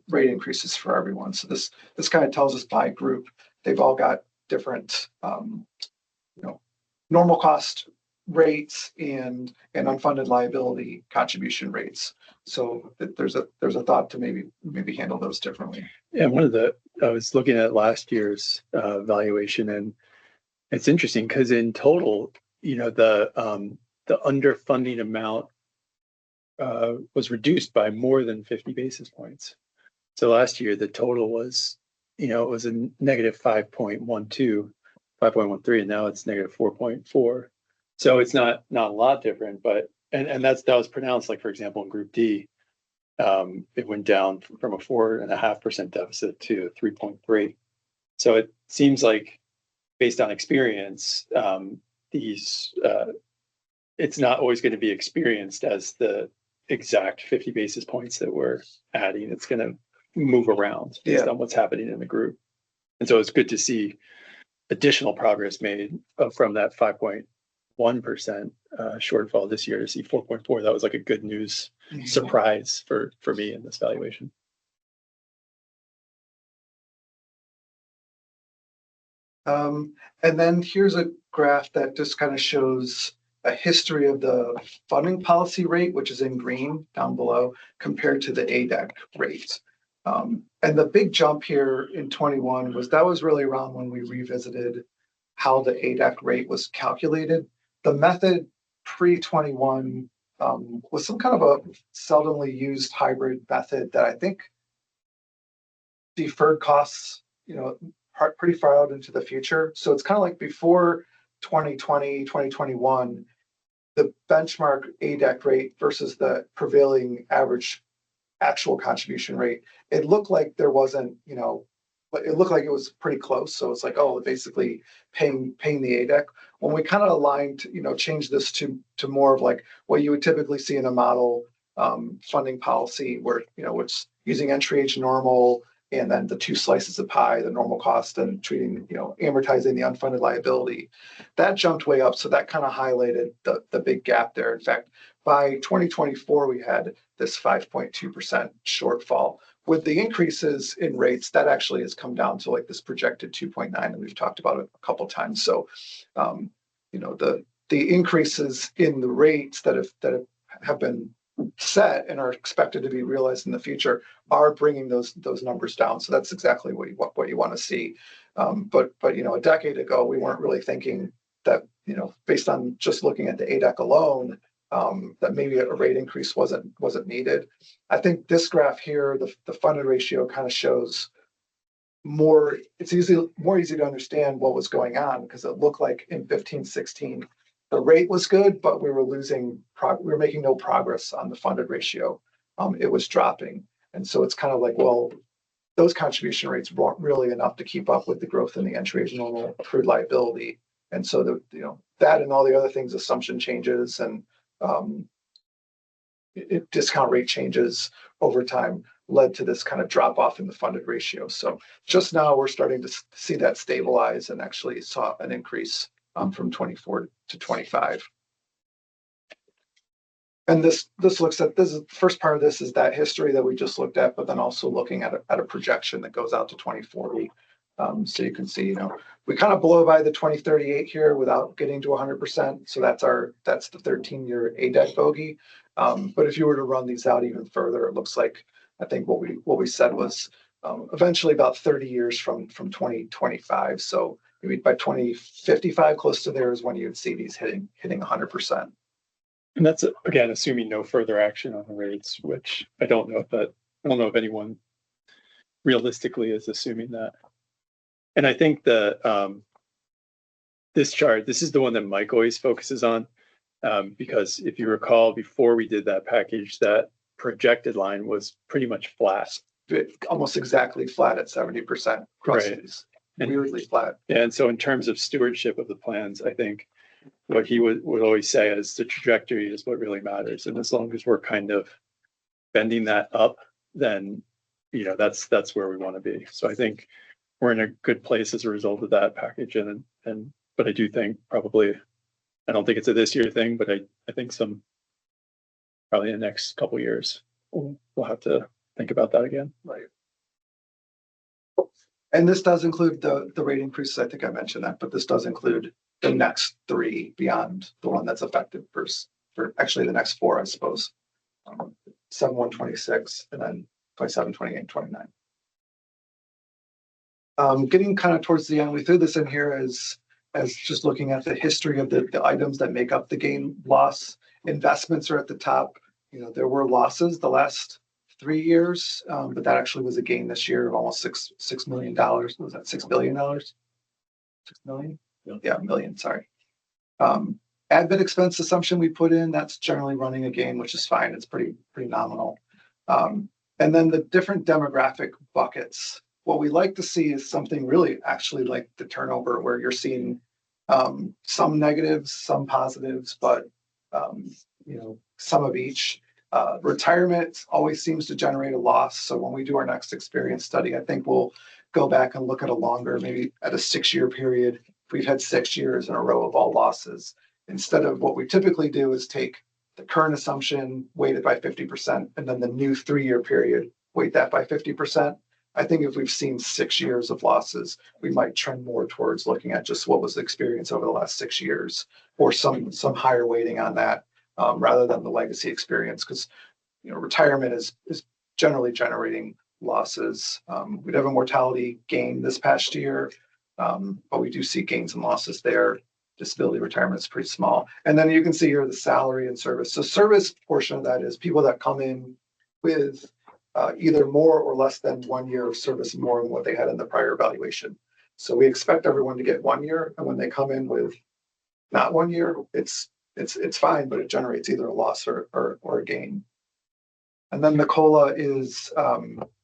rate increases for everyone. So this kind of tells us by group, they've all got different, normal cost rates and unfunded liability contribution rates. So there's a thought to maybe handle those differently. Yeah, I was looking at last year's valuation, and it's interesting because in total, the underfunding amount was reduced by more than 50 basis points. So last year, the total was, it was a negative 5.12, 5.13, and now it's negative 4.4. So it's not a lot different, but, and that was pronounced, like, for example, in Group D, it went down from a 4.5% deficit to 3.3. So it seems like, based on experience, it's not always going to be experienced as the exact 50 basis points that we're adding. It's going to move around based on what's happening in the group. And so it's good to see additional progress made from that 5.1% shortfall this year to see 4.4. That was like a good news surprise for me in this valuation. And then here's a graph that just kind of shows a history of the funding policy rate, which is in green down below, compared to the ADEC rate. And the big jump here in 21 was really around when we revisited how the ADEC rate was calculated. The method pre-21 was some kind of a seldomly used hybrid method that I think deferred costs, pretty far out into the future. So it's kind of like before 2020, 2021, the benchmark ADEC rate versus the prevailing average actual contribution rate, it looked like there wasn't, but it looked like it was pretty close. So it's like, basically paying the ADEC. When we kind of aligned, changed this to more of like what you would typically see in a model funding policy where, it's using entry age normal, and then the 2 slices of pie, the normal cost and treating, amortizing the unfunded liability, that jumped way up. So that kind of highlighted the big gap there. In fact, by 2024, we had this 5.2% shortfall. With the increases in rates, that actually has come down to like this projected 2.9, and we've talked about it a couple of times. So, the increases in the rates that have been set and are expected to be realized in the future are bringing those numbers down. So that's exactly what you want to see. But a decade ago, we weren't really thinking that, based on just looking at the ADEC alone, that maybe a rate increase wasn't needed. I think this graph here, the funded ratio kind of shows it's more easy to understand what was going on because it looked like in 15-16, the rate was good, but we were we were making no progress on the funded ratio. It was dropping. And so it's kind of like, well, those contribution rates weren't really enough to keep up with the growth in the entry age normal accrued liability. And so that and all the other things, assumption changes and discount rate changes over time led to this kind of drop off in the funded ratio. So just now we're starting to see that stabilize and actually saw an increase from 24 to 25. And this looks at this first part of this is that history that we just looked at, but then also looking at a projection that goes out to 2040. So you can see, we kind of blow by the 2038 here without getting to 100%. So that's the 13-year ADEC bogey. But if you were to run these out even further, it looks like I think what we said was eventually about 30 years from 2025. So maybe by 2055, close to there is when you'd see these hitting 100%. And that's again assuming no further action on the rates, which I don't know if anyone realistically is assuming that. And I think this chart, this is the one that Mike always focuses on, because if you recall, before we did that package, that projected line was pretty much flat, Almost exactly flat at 70%. Right. Weirdly flat. And so in terms of stewardship of the plans, I think what he would always say is the trajectory is what really matters. And as long as we're kind of bending that up, then, that's where we want to be. So I think we're in a good place as a result of that package. But I do think probably, I don't think it's a this year thing, but I think probably in the next couple of years, we'll have to think about that again. Right. And this does include the rate increases. I think I mentioned that, but this does include the next 3 beyond the one that's effective for actually the next 4, I suppose. 7, 26, and then 27, 28, 29. Getting kind of towards the end, we threw this in here as just looking at the history of the items that make up the gain loss. Investments are at the top. There were losses the last 3 years, but that actually was a gain this year of almost $6 million. Was that $6 billion? 6 million? Yeah, million. Sorry. Admin expense assumption we put in, that's generally running a gain, which is fine. It's pretty nominal. And then the different demographic buckets. What we like to see is something really actually like the turnover, where you're seeing some negatives, some positives, but some of each. Retirement always seems to generate a loss. So when we do our next experience study, I think we'll go back and look at a longer, maybe at a 6-year period. We've had 6 years in a row of all losses. Instead of what we typically do is take the current assumption, weight it by 50%, and then the new 3-year period, weight that by 50%. I think if we've seen 6 years of losses, we might trend more towards looking at just what was the experience over the last 6 years, or some higher weighting on that, rather than the legacy experience, because retirement is generally generating losses. We'd have a mortality gain this past year, but we do see gains and losses there. Disability retirement is pretty small. And then you can see here the salary and service. So service portion of that is people that come in with either more or less than 1 year of service more than what they had in the prior evaluation. So we expect everyone to get 1 year, and when they come in with not 1 year, it's fine, but it generates either a loss or a gain. And then the COLA is,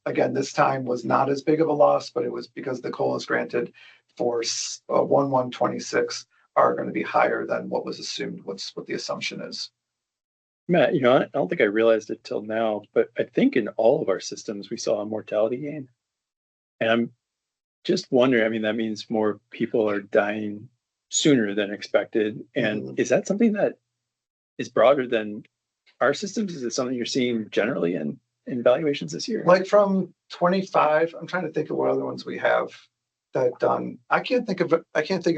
again, this time was not as big of a loss, but it was because the COLAs granted for 1/1/26 are going to be higher than what was assumed, what the assumption is. Matt, I don't think I realized it till now, but I think in all of our systems we saw a mortality gain. And I'm just wondering, that means more people are dying sooner than expected. And is that something that is broader than our systems? Is it something you're seeing generally in valuations this year? Like from 25, I'm trying to think of what other ones we have that done. I can't think of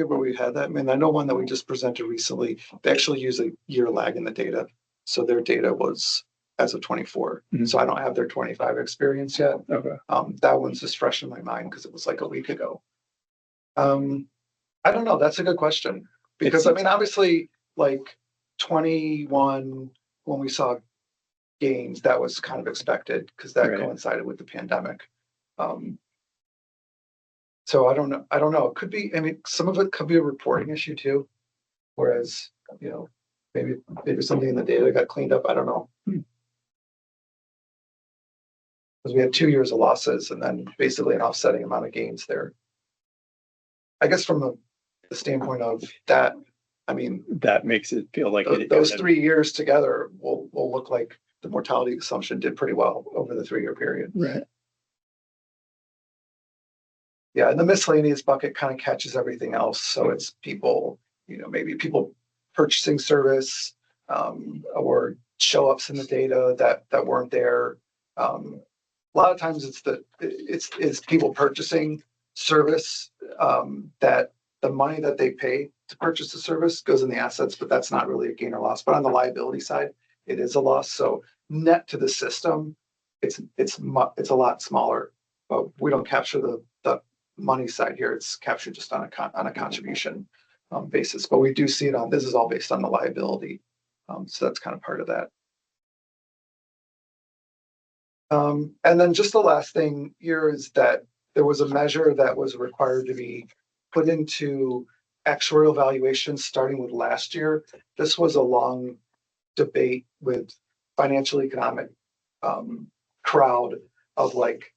where we've had that. I know one that we just presented recently. They actually use a year lag in the data. So their data was as of 24. Mm-hmm. So I don't have their 25 experience yet. Okay. That one's just fresh in my mind because it was like a week ago. I don't know. That's a good question. Because obviously like 21, when we saw gains, that was kind of expected because that coincided with the pandemic. So I don't know. It could be, I mean, some of it could be a reporting issue too. Whereas, you know, maybe something in the data got cleaned up. I don't know. Because we had 2 years of losses and then basically an offsetting amount of gains there. I guess from the standpoint of that, I mean, That makes it feel like those 3 years together will look like the mortality assumption did pretty well over the 3-year period. Right. Yeah, and the miscellaneous bucket kind of catches everything else. So it's people, you know, maybe people purchasing service, or show ups in the data that weren't there. A lot of times it's people purchasing service, that the money that they pay to purchase the service goes in the assets, but that's not really a gain or loss. But on the liability side, it is a loss. So net to the system, it's a lot smaller, but we don't capture the money side here. It's captured just on a contribution basis, but we do see it on, this is all based on the liability. So that's kind of part of that. And then just the last thing here is that there was a measure that was required to be put into actuarial valuations starting with last year. This was a long debate with financial economic crowd of like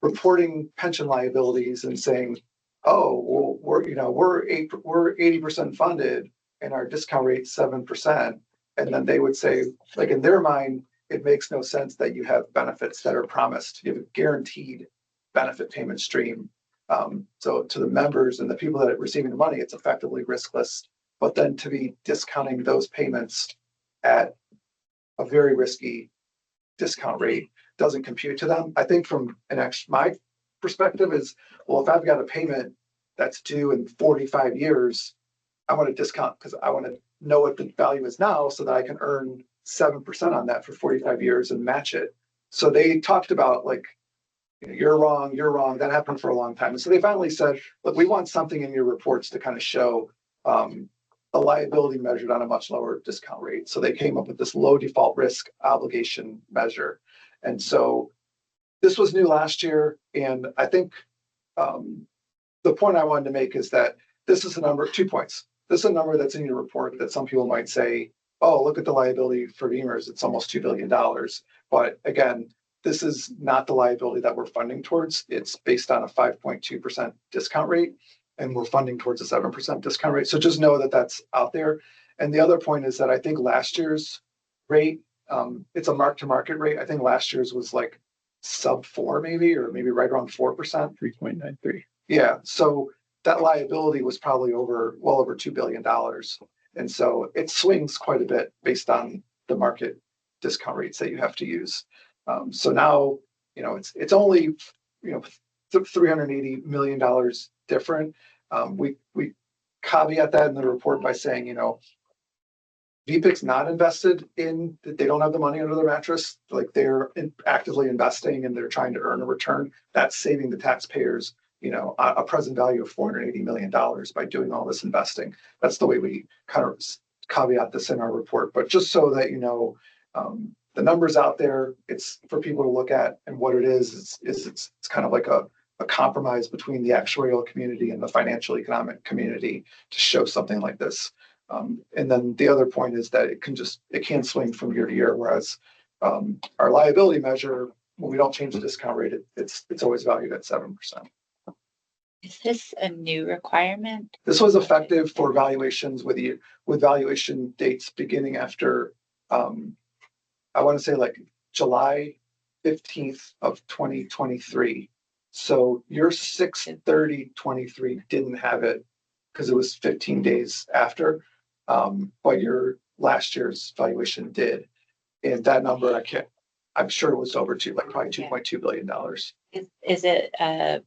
reporting pension liabilities and saying, oh, well, we're 80% funded and our discount rate's 7%. And then they would say, like in their mind, it makes no sense that you have benefits that are promised. You have a guaranteed benefit payment stream. So to the members and the people that are receiving the money, it's effectively riskless. But then to be discounting those payments at a very risky discount rate doesn't compute to them. I think from my perspective is, well, if I've got a payment that's due in 45 years, I want to discount because I want to know what the value is now so that I can earn 7% on that for 45 years and match it. So they talked about like, you know, you're wrong. That happened for a long time. And so they finally said, look, we want something in your reports to kind of show a liability measured on a much lower discount rate. So they came up with this low default risk obligation measure. And so this was new last year. And I think the point I wanted to make is that this is a number, 2 points. This is a number that's in your report that some people might say, oh, look at the liability for VMERS, it's almost $2 billion. But again, this is not the liability that we're funding towards. It's based on a 5.2% discount rate, and we're funding towards a 7% discount rate. So just know that that's out there. And the other point is that I think last year's rate, it's a mark-to-market rate. I think last year's was like sub 4 maybe, or maybe right around 4%. 3.93. Yeah, so that liability was probably well over $2 billion. And so it swings quite a bit based on the market discount rates that you have to use. So now, you know, it's only, you know, $380 million different. We caveat that in the report by saying, you know, VPIC's not invested in, they don't have the money under their mattress, like they're actively investing and they're trying to earn a return. That's saving the taxpayers, you know, a present value of $480 million by doing all this investing. That's the way we kind of caveat this in our report. But just so that you know, the numbers out there, it's for people to look at, and what it is it's kind of like a compromise between the actuarial community and the financial economic community to show something like this. And then the other point is that it can swing from year to year, whereas our liability measure, when we don't change the discount rate, it's always valued at 7%. Is this a new requirement? This was effective for valuations with valuation dates beginning after, I want to say like July 15th of 2023. So your 6/30/23 didn't have it because it was 15 days after, but your last year's valuation did. And that number, I'm sure it was over probably $2.2 billion. Is it a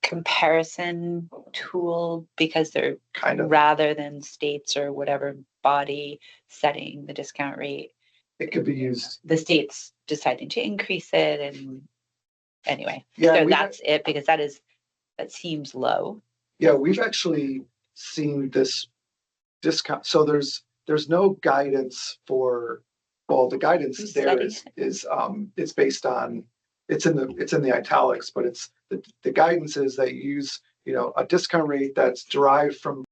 comparison tool because they're Kind of. rather than states or whatever body setting the discount rate, It could be used. the states deciding to increase it, and anyway, Yeah, so that's it, because that seems low. Yeah, we've actually seen this discount. So there's no guidance for, well, the guidance Who's there studying is it's based on it's in the italics, but it's the guidance is that you use, a discount rate that's derived from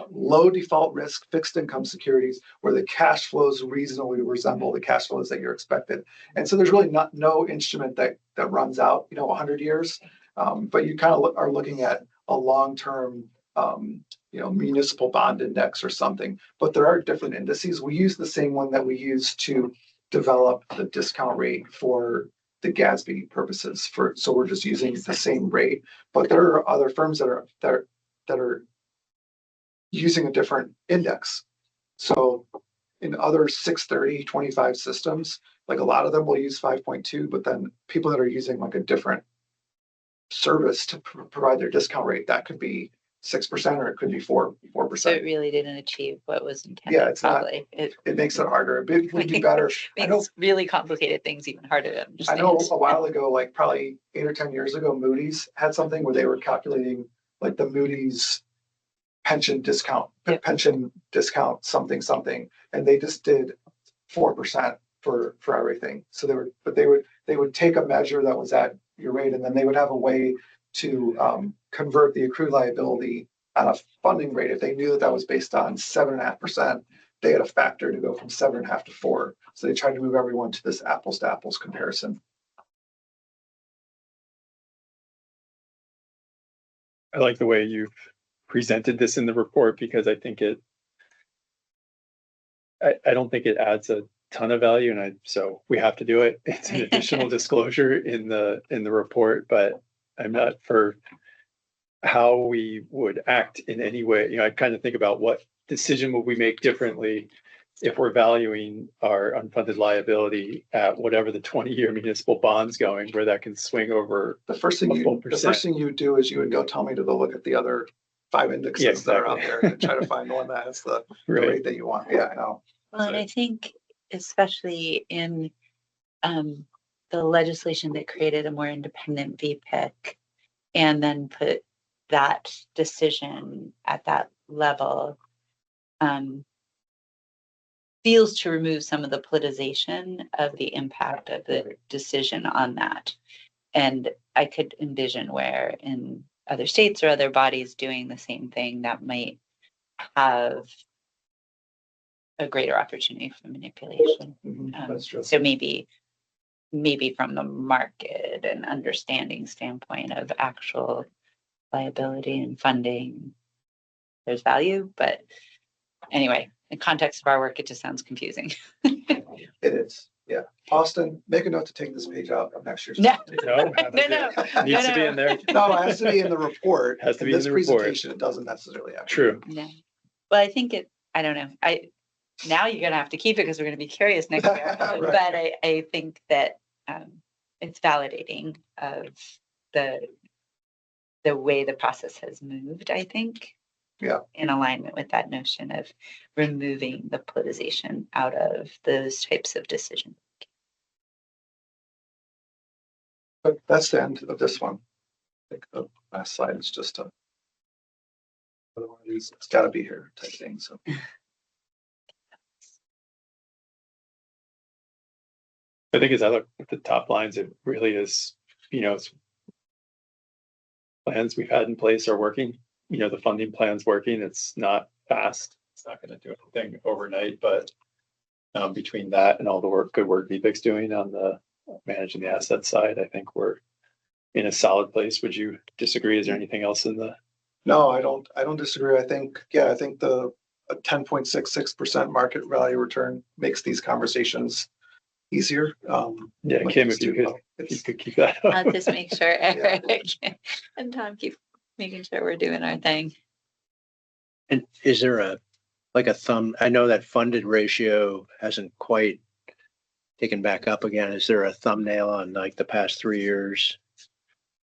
low default risk fixed income securities where the cash flows reasonably resemble the cash flows that you're expected. And so there's really no instrument that runs out, 100 years. But you kind of are looking at a long-term, municipal bond index or something. But there are different indices. We use the same one that we use to develop the discount rate for the GASB purposes. So we're just using the same rate. But there are other firms that are using a different index. So in other 630, 25 systems, like a lot of them will use 5.2, but then people that are using like a different service to provide their discount rate, that could be 6% or it could be 4%. So it really didn't achieve what was intended. Yeah, it's not- probably. It It makes it harder. It would be better. I know, makes really complicated things even harder to I understand. know a while ago, like probably 8 or 10 years ago, Moody's had something where they were calculating like the Moody's pension discount, something, and they just did 4% for everything. So they would take a measure that was at your rate, and then they would have a way to convert the accrued liability on a funding rate. If they knew that was based on 7.5%, they had a factor to go from 7.5 to 4. So they tried to move everyone to this apples to apples comparison. I like the way you've presented this in the report because I think I don't think it adds a ton of value, and so we have to do it. It's an additional disclosure in the report, but I'm not for how we would act in any way. I kind of think about what decision would we make differently if we're valuing our unfunded liability at whatever the 20-year municipal bond's going, where that can swing over. The first thing you would do is you would go tell me to go look at the other 5 indexes that are out there and try to find one that has the rate that you want. Yeah, I know. Well, and I think especially in the legislation that created a more independent VPIC and then put that decision at that level, feels to remove some of the politicization of the impact of the decision on that. And I could envision where in other states or other bodies doing the same thing that might have a greater opportunity for manipulation. That's true. So maybe from the market and understanding standpoint of actual liability and funding, there's value. But anyway, in context of our work, it just sounds confusing. It is. Yeah. Austin, make a note to take this page out of next year's. No. No, needs to be in there. No, it has to be in the report. Has to be in in this the report. presentation. It doesn't necessarily have to. True. No. Well, I think I don't know. Now you're gonna have to keep it because we're gonna be curious next year. Right. But I think that it's validating of the way the process has moved, I think. Yeah. In alignment with that notion of removing the politicization out of those types of decisions. But that's the end of this one. I think the last slide is just another one of these, it's gotta be here type thing, so. I think as I look at the top lines, it really is, it's plans we've had in place are working. The funding plan's working. It's not fast. It's not going to do anything overnight, but between that and all the good work VPIC's doing on the managing the asset side, I think we're in a solid place. Would you disagree? Is there anything else in the? No, I don't disagree. I think the 10.66% market value return makes these conversations easier. Yeah, Kim, if you could keep that up. I'll just make sure Eric and Tom keep making sure we're doing our thing. And is there a thumb? I know that funded ratio hasn't quite taken back up again. Is there a thumbnail on like the past 3 years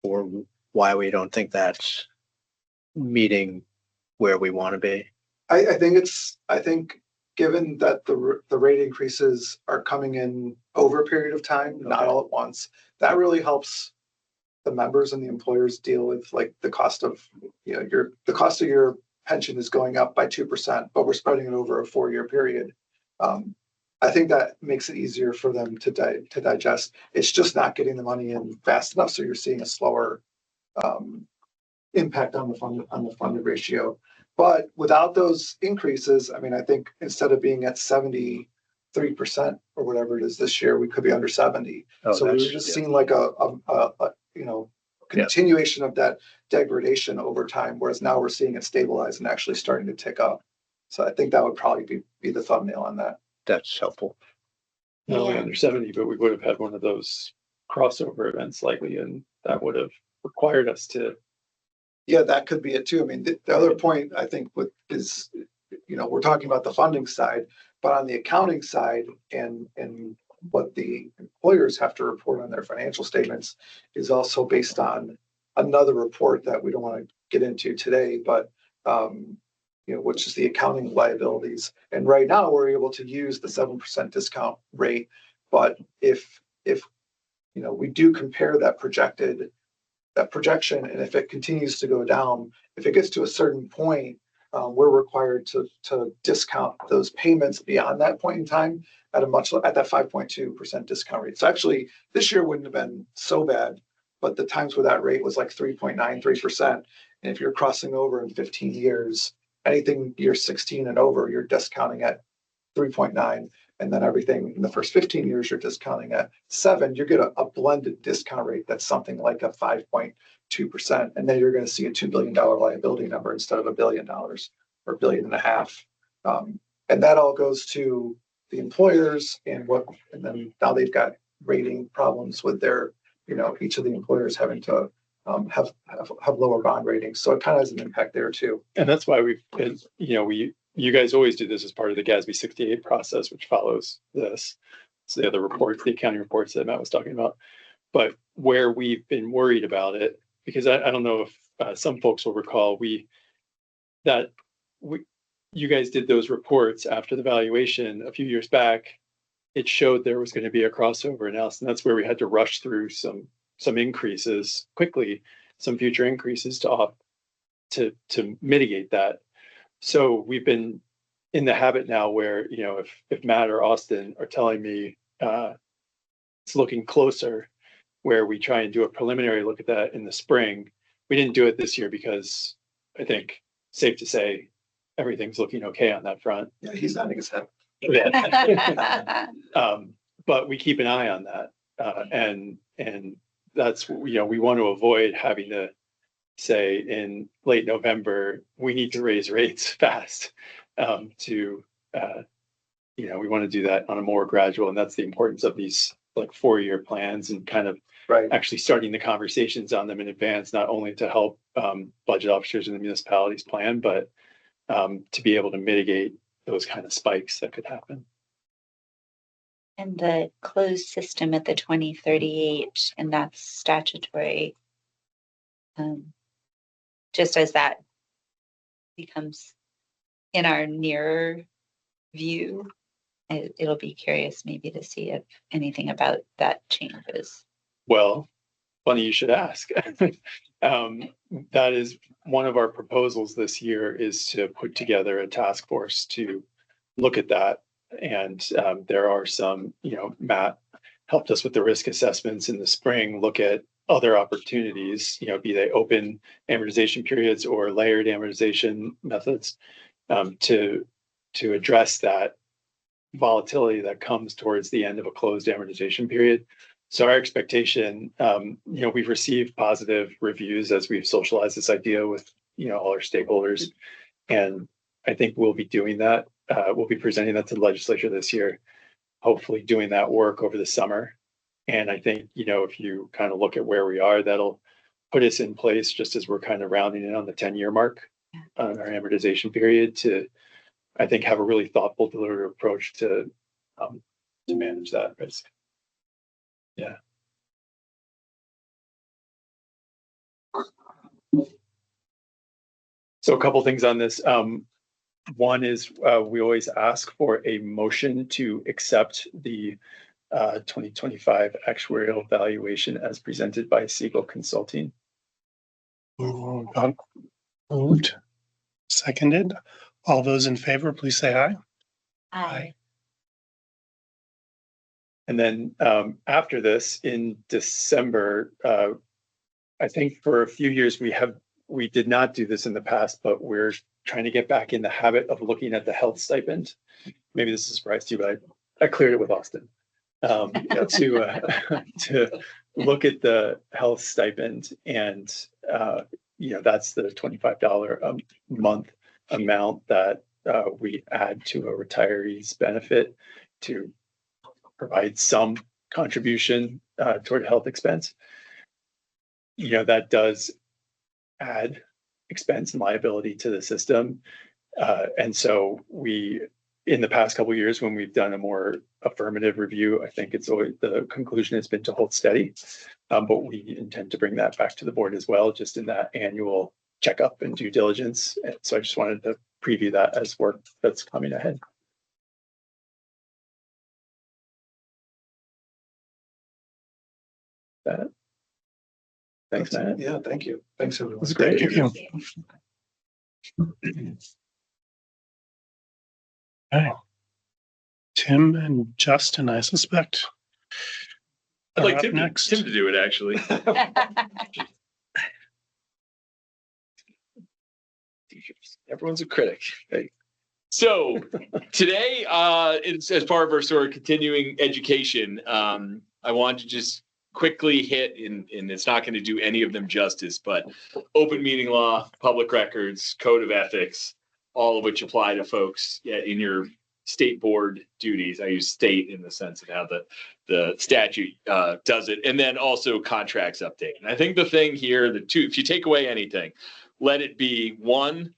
or why we don't think that's meeting where we want to be? I think given that the rate increases are coming in over a period of time, not all at once, that really helps the members and the employers deal with like the cost of, the cost of your pension is going up by 2%, but we're spreading it over a 4-year period. I I think that makes it easier for them to digest. It's just not getting the money in fast enough, so you're seeing a slower impact on the funded ratio. But without those increases, I mean, I think instead of being at 73% or whatever it is this year, we could be under 70. So we were just seeing like a continuation of that degradation over time, whereas now we're seeing it stabilize and actually starting to tick up. So I think that would probably be the thumbnail on that. That's helpful. Not only Yeah. under 70, but we would have had one of those crossover events likely, and that would have required us to. Yeah, that could be it too. I mean, the other point I think is, we're talking about the funding side, but on the accounting side and what the employers have to report on their financial statements is also based on another report that we don't want to get into today, but which is the accounting liabilities. And right now we're able to use the 7% discount rate, but if we do compare that projection, and if it continues to go down, if it gets to a certain point, we're required to discount those payments beyond that point in time at that 5.2% discount rate. So actually, this year wouldn't have been so bad, but the times where that rate was like 3.93%, and if you're crossing over in 15 years, anything year 16 and over, you're discounting at 3.9. And then everything in the first 15 years, you're discounting at 7, you get a blended discount rate that's something like a 5.2%. And then you're going to see a $2 billion liability number instead of $1 billion or $1.5 billion. And that all goes to the employers and then now they've got rating problems with their, each of the employers having to have lower bond ratings. So it kind of has an impact there too. And that's why you guys always do this as part of the GASB 68 process, which follows this. So the other reports, the accounting reports that Matt was talking about. But where we've been worried about it, because I don't know if some folks will recall, you guys did those reports after the valuation a few years back. It showed there was going to be a crossover analysis, and that's where we had to rush through some increases quickly, some future increases to mitigate that. So we've been in the habit now where, if Matt or Austin are telling me it's looking closer, where we try and do a preliminary look at that in the spring. We didn't do it this year because I think safe to say everything's looking okay on that front. Yeah, he's nodding his head. But we keep an eye on that. And that's, we want to avoid having to say in late November, we need to raise rates fast. We want to do that on a more gradual, and that's the importance of these like 4-year plans and kind of actually starting the conversations on them in advance, not only to help budget officers in the municipalities plan, but to be able to mitigate those kind of spikes that could happen. And the closed system at the 2038, and that's statutory. Just as that becomes in our nearer view, it'll be curious maybe to see if anything about that changes. Well, funny you should ask. That is one of our proposals this year, is to put together a task force to look at that. And there are some, Matt helped us with the risk assessments in the spring, look at other opportunities, be they open amortization periods or layered amortization methods, to address that volatility that comes towards the end of a closed amortization period. So our expectation, we've received positive reviews as we've socialized this idea with, all our stakeholders. And I think we'll be doing that. We'll be presenting that to the legislature this year, hopefully doing that work over the summer. And I think, if you kind of look at where we are, that'll put us in place just as we're kind of rounding in on the 10-year mark on our amortization period to, I think, have a really thoughtful, deliberate approach to manage that risk. Yeah. So a couple things on this. One is we always ask for a motion to accept the 2025 actuarial valuation as presented by Siegel Consulting. Moved. Seconded. All those in favor, please say aye. Aye. And then after this, in December, I think for a few years we did not do this in the past, but we're trying to get back in the habit of looking at the health stipend. Maybe this is a surprise to you, but I cleared it with Austin to look at the health stipend, and that's the $25 a month amount that we add to a retiree's benefit to provide some contribution toward health expense. That does add expense and liability to the system. And so in the past couple of years, when we've done a more affirmative review, I think it's always the conclusion has been to hold steady. But we intend to bring that back to the board as well, just in that annual checkup and due diligence. And so I just wanted to preview that as work that's coming ahead. That. Thanks, Matt. Yeah, thank you. Thanks, everyone. That's great. Thank you. Okay. Tim and Justin, I suspect. I'd are like up Tim next. to do it, actually. Everyone's a critic. Hey. So today, it's as part of our sort of continuing education. I want to just quickly hit, and it's not going to do any of them justice, but open meeting law, public records, code of ethics, all of which apply to folks in your state board duties. I use state in the sense of how the statute does it, and then also contracts update. And I think the thing here, the two, if you take away anything, let it be one,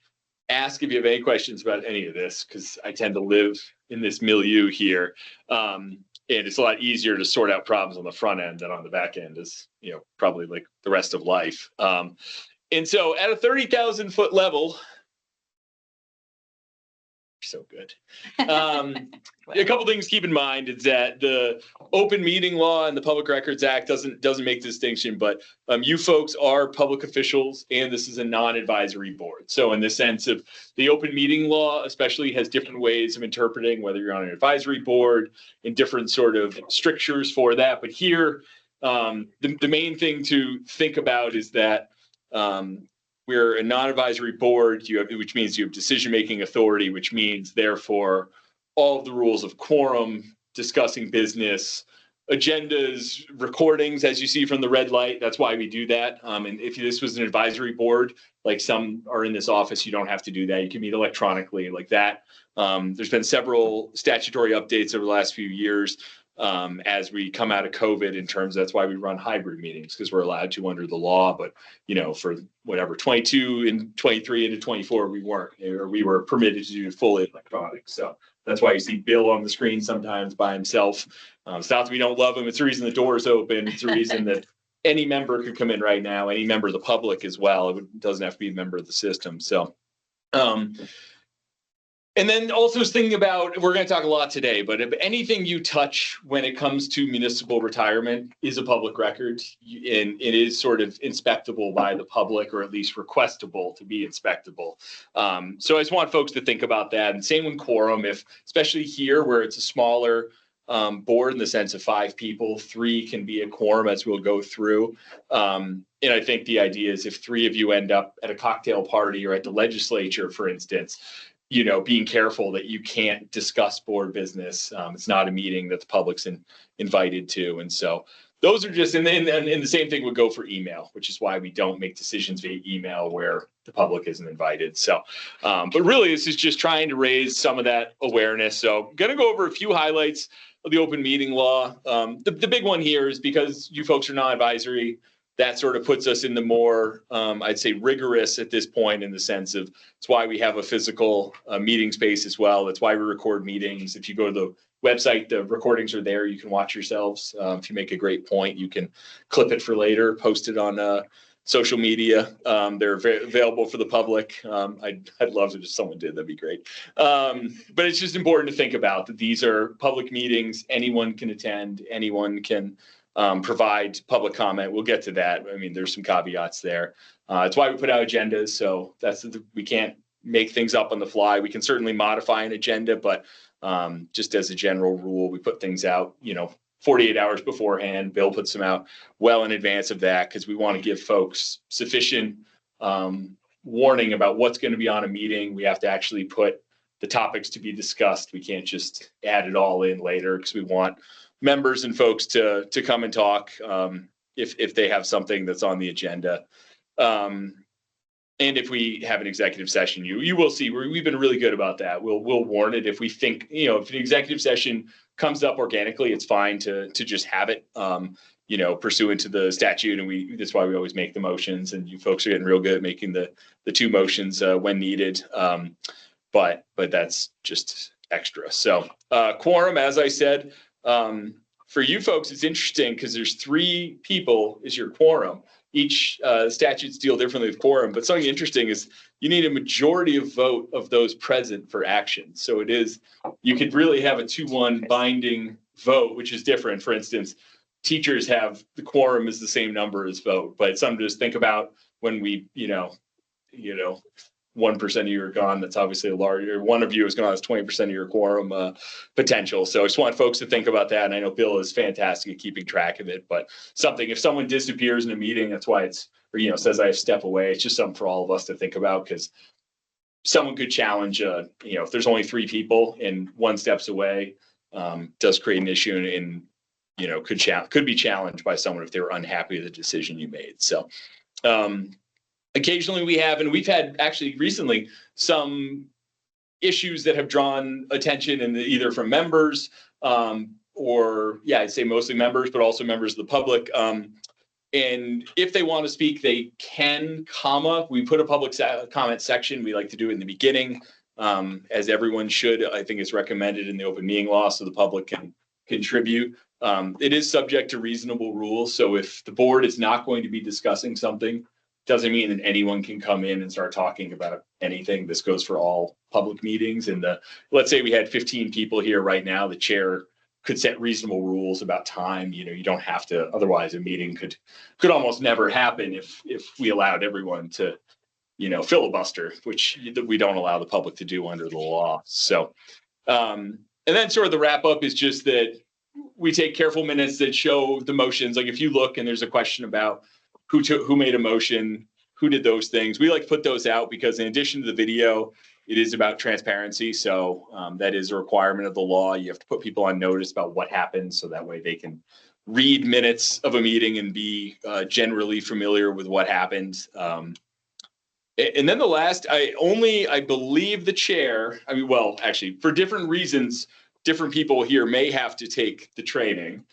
ask if you have any questions about any of this, because I tend to live in this milieu here. And it's a lot easier to sort out problems on the front end than on the back end, is, probably like the rest of life. And so at a 30,000 foot level, so good. A couple things to keep in mind is that the open meeting law and the Public Records Act doesn't make the distinction, but you folks are public officials, and this is a non-advisory board. So in the sense of the open meeting law, especially, has different ways of interpreting whether you're on an advisory board and different sort of strictures for that. But here, the main thing to think about is that we're a non-advisory board, which means you have decision-making authority, which means, therefore, all of the rules of quorum, discussing business, agendas, recordings, as you see from the red light. That's why we do that. And if this was an advisory board, like some are in this office, you don't have to do that. You can meet electronically like that. There's been several statutory updates over the last few years as we come out of COVID, in terms, that's why we run hybrid meetings, because we're allowed to under the law. But, for whatever, 22 and 23 into 24, we weren't, or we were permitted to do fully electronic. So that's why you see Bill on the screen sometimes by himself. It's not that we don't love him. It's the reason the door's open. It's the reason that any member could come in right now, any member of the public as well. It doesn't have to be a member of the system. So, and then also thinking about, we're going to talk a lot today, but if anything you touch when it comes to municipal retirement is a public record, and it is sort of inspectable by the public, or at least requestable to be inspectable. So I just want folks to think about that. And same with quorum, especially here where it's a smaller board in the sense of 5 people, 3 can be a quorum, as we'll go through. And I think the idea is, if 3 of you end up at a cocktail party or at the legislature, for instance, being careful that you can't discuss board business. It's not a meeting that the public's invited to. And so those are just, and the same thing would go for email, which is why we don't make decisions via email where the public isn't invited. So, but really, this is just trying to raise some of that awareness. So I'm going to go over a few highlights of the open meeting law. The big one here is, because you folks are non-advisory, that sort of puts us in the more, I'd say, rigorous at this point, in the sense of, it's why we have a physical meeting space as well. That's why we record meetings. If you go to the website, the recordings are there. You can watch yourselves. If you make a great point, you can clip it for later, post it on social media. They're available for the public. I'd love it if someone did. That'd be great. But it's just important to think about that these are public meetings. Anyone can attend. Anyone can provide public comment. We'll get to that. I mean, there's some caveats there. It's why we put out agendas. So we can't make things up on the fly. We can certainly modify an agenda, but just as a general rule, we put things out, 48 hours beforehand. Bill puts them out well in advance of that because we want to give folks sufficient warning about what's going to be on a meeting. We have to actually put the topics to be discussed. We can't just add it all in later because we want members and folks to come and talk if they have something that's on the agenda. And if we have an executive session, you will see we've been really good about that. We'll warn it if we think, if an executive session comes up organically, it's fine to just have it, pursuant to the statute. And that's why we always make the motions, and you folks are getting real good at making the two motions when needed. But that's just extra. So quorum, as I said, for you folks, it's interesting because there's 3 people is your quorum. Each statutes deal differently with quorum, but something interesting is you need a majority of vote of those present for action. So you could really have a 2-1 binding vote, which is different. For instance, teachers have the quorum is the same number as vote, but some just think about when we, 1% of you are gone. That's obviously a larger, one of you is gone, that's 20% of your quorum potential. So I just want folks to think about that. And I know Bill is fantastic at keeping track of it, but if someone disappears in a meeting, that's why says I have to step away. It's just something for all of us to think about, because someone could challenge, if there's only 3 people and one steps away, does create an issue and could be challenged by someone if they were unhappy with the decision you made. So, occasionally we've had actually recently some issues that have drawn attention either from members or I'd say mostly members, but also members of the public. And if they want to speak, they can, we put a public comment section. We like to do it in the beginning, as everyone should. I think it's recommended in the open meeting law so the public can contribute. It is subject to reasonable rules. So if the board is not going to be discussing something, doesn't mean that anyone can come in and start talking about anything. This goes for all public meetings. And let's say we had 15 people here right now, the chair could set reasonable rules about time. You don't have to, otherwise a meeting could almost never happen if we allowed everyone to, filibuster, which we don't allow the public to do under the law. So, and then sort of the wrap up is just that we take careful minutes that show the motions. Like if you look and there's a question about who made a motion, who did those things. We like to put those out because in addition to the video, it is about transparency. So that is a requirement of the law. You have to put people on notice about what happened so that way they can read minutes of a meeting and be generally familiar with what happened. And then the last, I believe the chair, actually for different reasons, different people here may have to take the training.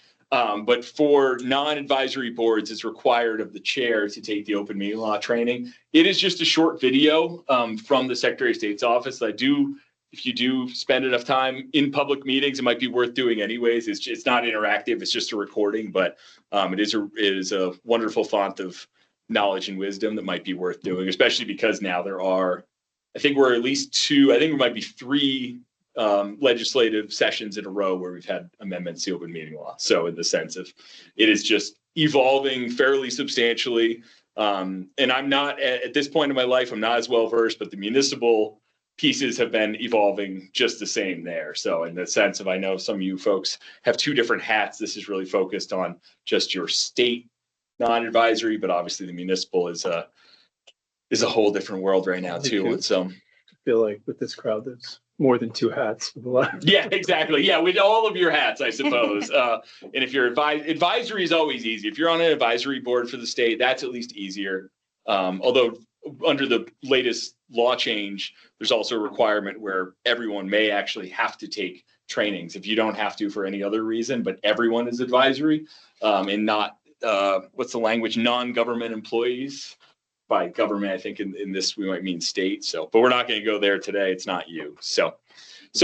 But for non-advisory boards, it's required of the chair to take the open meeting law training. It is just a short video from the Secretary of State's office. If you do spend enough time in public meetings, it might be worth doing anyways. It's not interactive. It's just a recording, but it is a wonderful font of knowledge and wisdom that might be worth doing, especially because now I think we're at least 2, I think there might be 3 legislative sessions in a row where we've had amendments to the open meeting law. So in the sense of it is just evolving fairly substantially. And I'm not at this point in my life, I'm not as well versed, but the municipal pieces have been evolving just the same there. So in the sense of, I know some of you folks have 2 different hats. This is really focused on just your state non-advisory, but obviously the municipal is a whole different world right now too. And so I feel like with this crowd, there's more than 2 hats. Yeah, exactly. Yeah, with all of your hats, I suppose. And if you're advisory is always easy. If you're on an advisory board for the state, that's at least easier. Although under the latest law change, there's also a requirement where everyone may actually have to take trainings if you don't have to for any other reason, but everyone is advisory and not, what's the language, non-government employees. By government, I think in this we might mean state. So, but we're not going to go there today. It's not you. So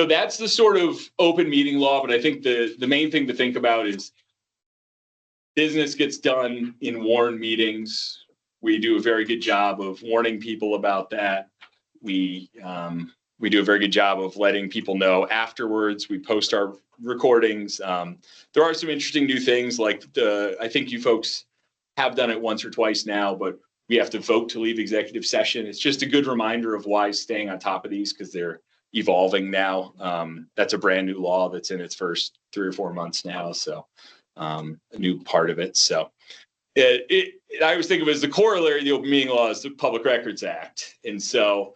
that's the sort of open meeting law. But I think the main thing to think about is business gets done in warned meetings. We do a very good job of warning people about that. We do a very good job of letting people know afterwards. We post our recordings. There are some interesting new things like I think you folks have done it once or twice now, but we have to vote to leave executive session. It's just a good reminder of why staying on top of these because they're evolving now. That's a brand new law that's in its first 3 or 4 months now. So a new part of it. So I always think of it as the corollary of the Open Meeting Law is the Public Records Act. And so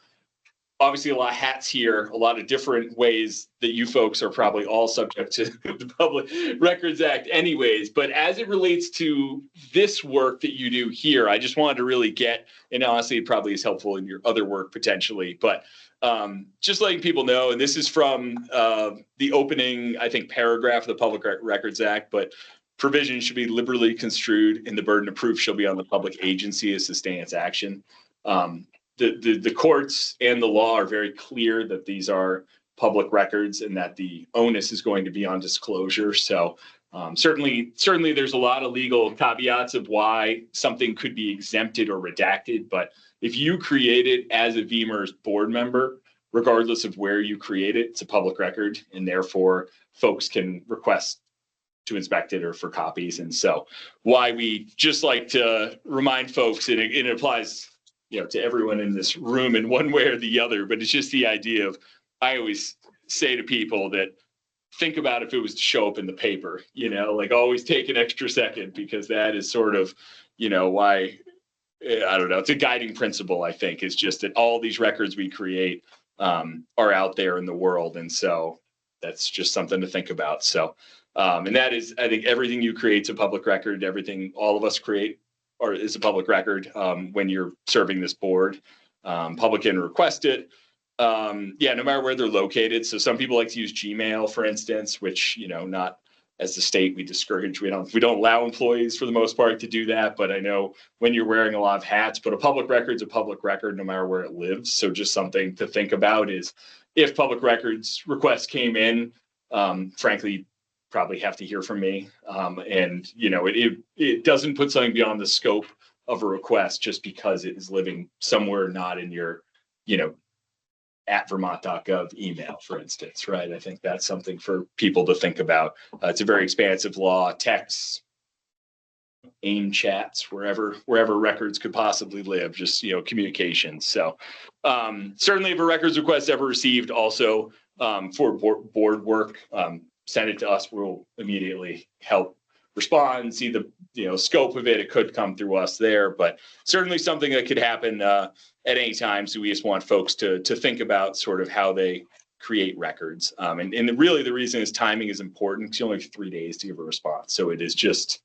obviously a lot of hats here, a lot of different ways that you folks are probably all subject to the Public Records Act anyways. But as it relates to this work that you do here, I just wanted to really get, and honestly, it probably is helpful in your other work potentially, but just letting people know, and this is from the opening, I think, paragraph of the Public Records Act, but provisions should be liberally construed and the burden of proof shall be on the public agency to sustain its action. The courts and the law are very clear that these are public records and that the onus is going to be on disclosure. So certainly there's a lot of legal caveats of why something could be exempted or redacted. But if you create it as a VMERS board member, regardless of where you create it, it's a public record, and therefore folks can request to inspect it or for copies. And so why we just like to remind folks, and it applies to everyone in this room in one way or the other, but it's just the idea of, I always say to people that think about if it was to show up in the paper, like always take an extra second, because that is sort of, why, I don't know, it's a guiding principle, I think, is just that all these records we create are out there in the world. And so that's just something to think about. So, and that is, I think everything you create is a public record, everything all of us create or is a public record when you're serving this board. Public can request it. No matter where they're located. So some people like to use Gmail, for instance, which, not as the state we discourage. We don't allow employees for the most part to do that. But I know when you're wearing a lot of hats, but a public record is a public record no matter where it lives. So just something to think about is if public records requests came in, frankly, probably have to hear from me. And it doesn't put something beyond the scope of a request just because it is living somewhere not in your, at vermont.gov email, for instance, right? I think that's something for people to think about. It's a very expansive law, texts, AIM chats, wherever records could possibly live, just, communications. So certainly if a records request ever received also for board work, send it to us. We'll immediately help respond, see the scope of it. It could come through us there, but certainly something that could happen at any time. So we just want folks to think about sort of how they create records. And really the reason is timing is important, because you only have 3 days to give a response. So it is just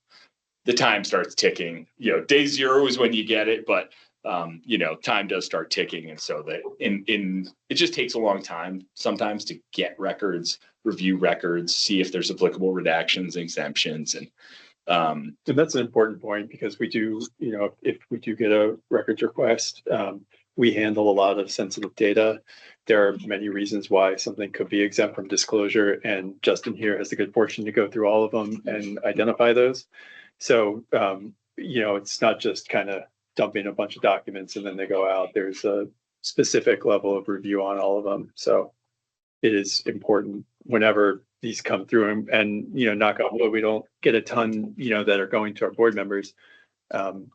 the time starts ticking. Day zero is when you get it, but time does start ticking. And so that it just takes a long time sometimes to get records, review records, see if there's applicable redactions, exemptions. And that's an important point, because we do, if we do get a records request, we handle a lot of sensitive data. There are many reasons why something could be exempt from disclosure, and Justin here has the good fortune to go through all of them and identify those. So, it's not just kind of dumping a bunch of documents and then they go out. There's a specific level of review on all of them. So it is important whenever these come through, and knock on wood, we don't get a ton, that are going to our board members. Timing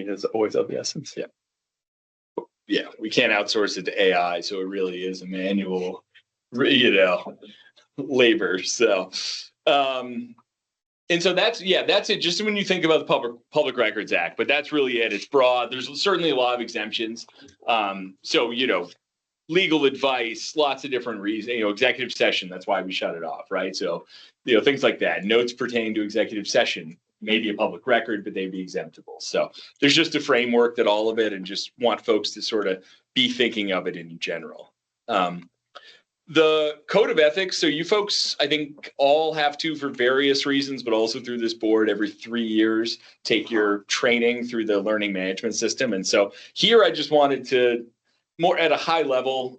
is always of the essence. Yeah, we can't outsource it to AI, so it really is a manual, labor. So, and so that's it. Just when you think about the Public Records Act, but that's really it. It's broad. There's certainly a lot of exemptions. So, legal advice, lots of different reasons, executive session, that's why we shut it off, right? So, things like that. Notes pertaining to executive session, maybe a public record, but they'd be exemptable. So there's just a framework that all of it, and just want folks to sort of be thinking of it in general. The code of ethics. So you folks, I think, all have to, for various reasons, but also through this board, every 3 years, take your training through the learning management system. And so here, I just wanted to, more at a high level,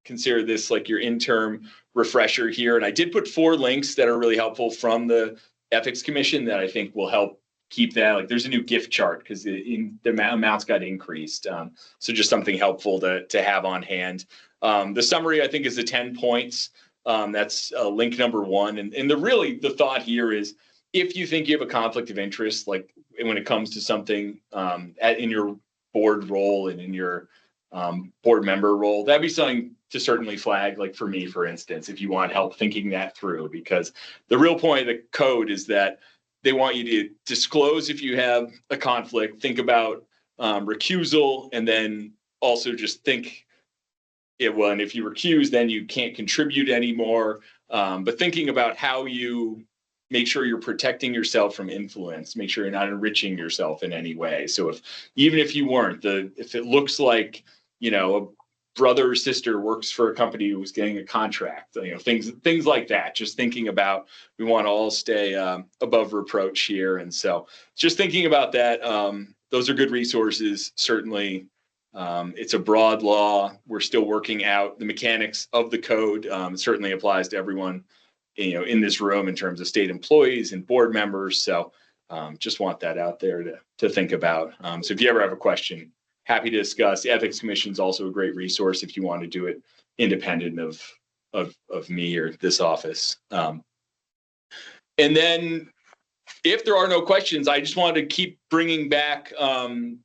consider this like your interim refresher here. And I did put 4 links that are really helpful from the Ethics Commission that I think will help keep that. Like there's a new gift chart because the amounts got increased. So just something helpful to have on hand. The summary, I think, is the 10 points. That's link number 1. And the thought here is, if you think you have a conflict of interest, like when it comes to something in your board role and in your board member role. That'd be something to certainly flag, like for me, for instance, if you want help thinking that through, because the real point of the code is that they want you to disclose if you have a conflict, think about recusal, and then also just think well, and if you recuse, then you can't contribute anymore. But thinking about how you make sure you're protecting yourself from influence, make sure you're not enriching yourself in any way. So even if you weren't, if it looks like, a brother or sister works for a company who was getting a contract, things like that, just thinking about, we want to all stay above reproach here. And so just thinking about that, those are good resources. Certainly, it's a broad law. We're still working out the mechanics of the code. It certainly applies to everyone, in this room in terms of state employees and board members. So just want that out there to think about. So if you ever have a question, happy to discuss. The Ethics Commission is also a great resource if you want to do it independent of me or this office. And then if there are no questions, I just wanted to keep bringing back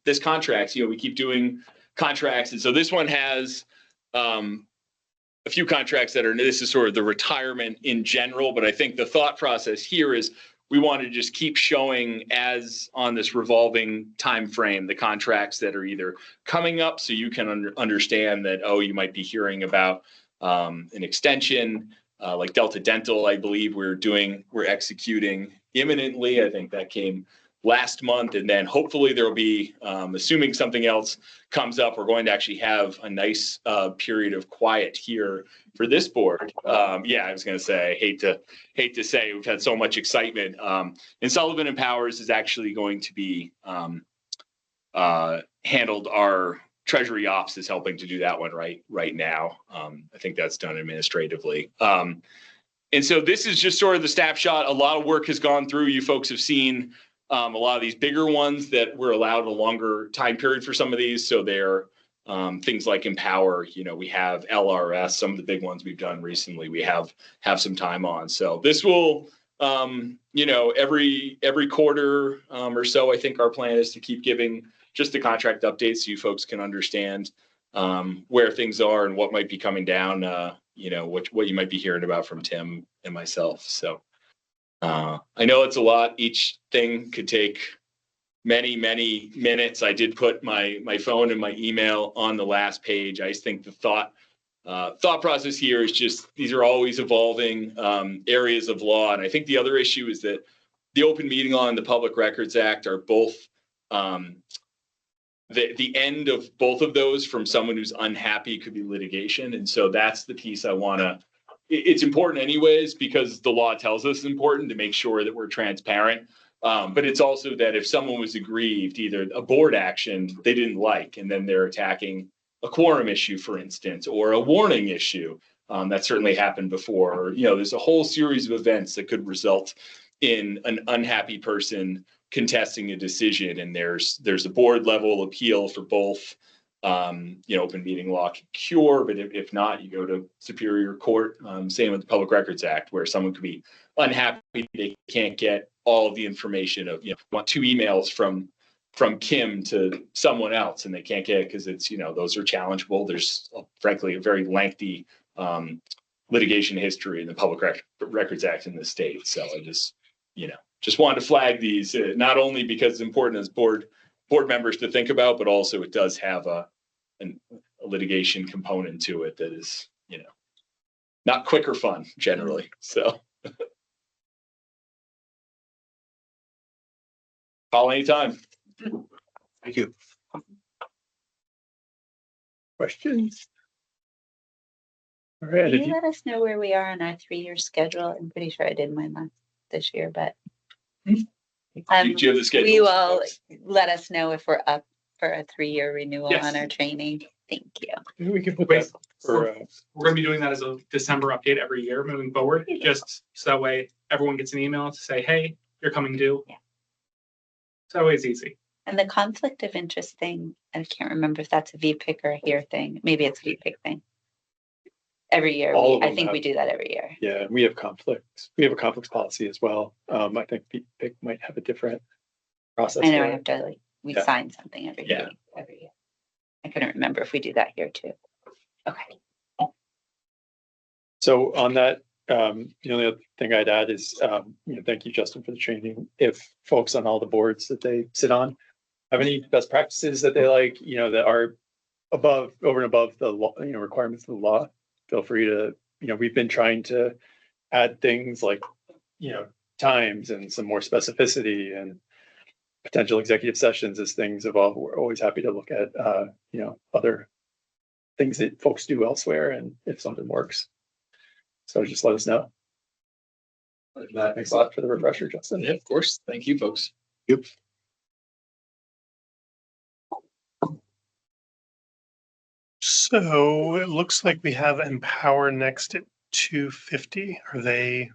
this contract. We keep doing contracts. And so this one has a few contracts this is sort of the retirement in general, but I think the thought process here is we want to just keep showing, as on this revolving time frame, the contracts that are either coming up, so you can understand that, you might be hearing about an extension, like Delta Dental, I believe we're executing imminently. I think that came last month, and then hopefully there'll be, assuming something else comes up, we're going to actually have a nice period of quiet here for this board. I was going to say, hate to say, we've had so much excitement. And Sullivan and Powers is actually going to be handled. Our Treasury Ops is helping to do that one right now. I think that's done administratively. And so this is just sort of the snapshot. A lot of work has gone through. You folks have seen a lot of these bigger ones that we're allowed a longer time period for some of these. So they're things like Empower, we have LRS, some of the big ones we've done recently, we have some time on. So this will, every quarter or so, I think our plan is to keep giving just the contract updates so you folks can understand where things are and what might be coming down, what you might be hearing about from Tim and myself. So I know it's a lot. Each thing could take many minutes. I did put my phone and my email on the last page. I just think the thought process here is just, these are always evolving areas of law. And I think the other issue is that the Open Meeting Law and the Public Records Act are both the end of both of those from someone who's unhappy could be litigation. And so that's the piece I want to, it's important anyways, because the law tells us it's important to make sure that we're transparent. But it's also that if someone was aggrieved, either a board action they didn't like, and then they're attacking a quorum issue, for instance, or a warning issue, that certainly happened before. Or, there's a whole series of events that could result in an unhappy person contesting a decision, and there's a board level appeal for both. Open meeting law can cure, but if not, you go to Superior Court. Same with the Public Records Act, where someone could be unhappy they can't get all of the information of, want 2 emails from Kim to someone else, and they can't get it because it's, those are challengeable. There's frankly a very lengthy litigation history in the Public Records Act in the state. So I just wanted to flag these, not only because it's important as board members to think about, but also it does have a litigation component to it that is, not quick or fun generally. So call anytime. Thank you. Questions? All right. Can you let us know where we are on our 3-year schedule? I'm pretty sure I did mine this year, but Do you have the schedule? will you all let us know if we're up for a 3-year renewal Yes. on our training? Thank you. Maybe we can put Wait, that for, We're gonna be doing that as a December update every year moving forward, just so that way everyone gets an email to say, hey, you're coming due. Yeah. So it's easy. And the conflict of interest thing, I can't remember if that's a VPIC or a HERE thing. Maybe it's a VPIC thing. Every year, All of I them think have- we do that every year. yeah, we have conflicts. We have a conflicts policy as well. I think PIC might have a different process. I know for I it. have to we Yeah. sign something every Yeah. year, every year. I couldn't remember if we do that here too. Okay. So on that, the only other thing I'd add is, thank you, Justin, for the training. If folks on all the boards that they sit on have any best practices that they like, that are over and above the law, requirements of the law, feel free to, we've been trying to add things like, times and some more specificity and potential executive sessions as things evolve. We're always happy to look at, other things that folks do elsewhere, and if something works. So just let us know. Thanks a lot for the refresher, Justin. Yeah, of course. Thank you, folks. Yep. So it looks like we have Empower next at 2:50. Are they?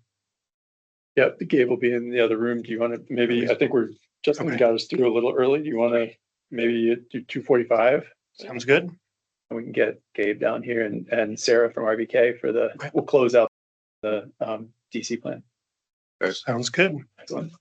Yeah, Gabe will be in the other room. Do you want to maybe, I think Justin Okay. got us through a little early. Do you want to maybe do 2:45? Sounds good. And we can get Gabe down here and Sarah from RBK for Okay. we'll close out the DC plan. Sounds good. Excellent.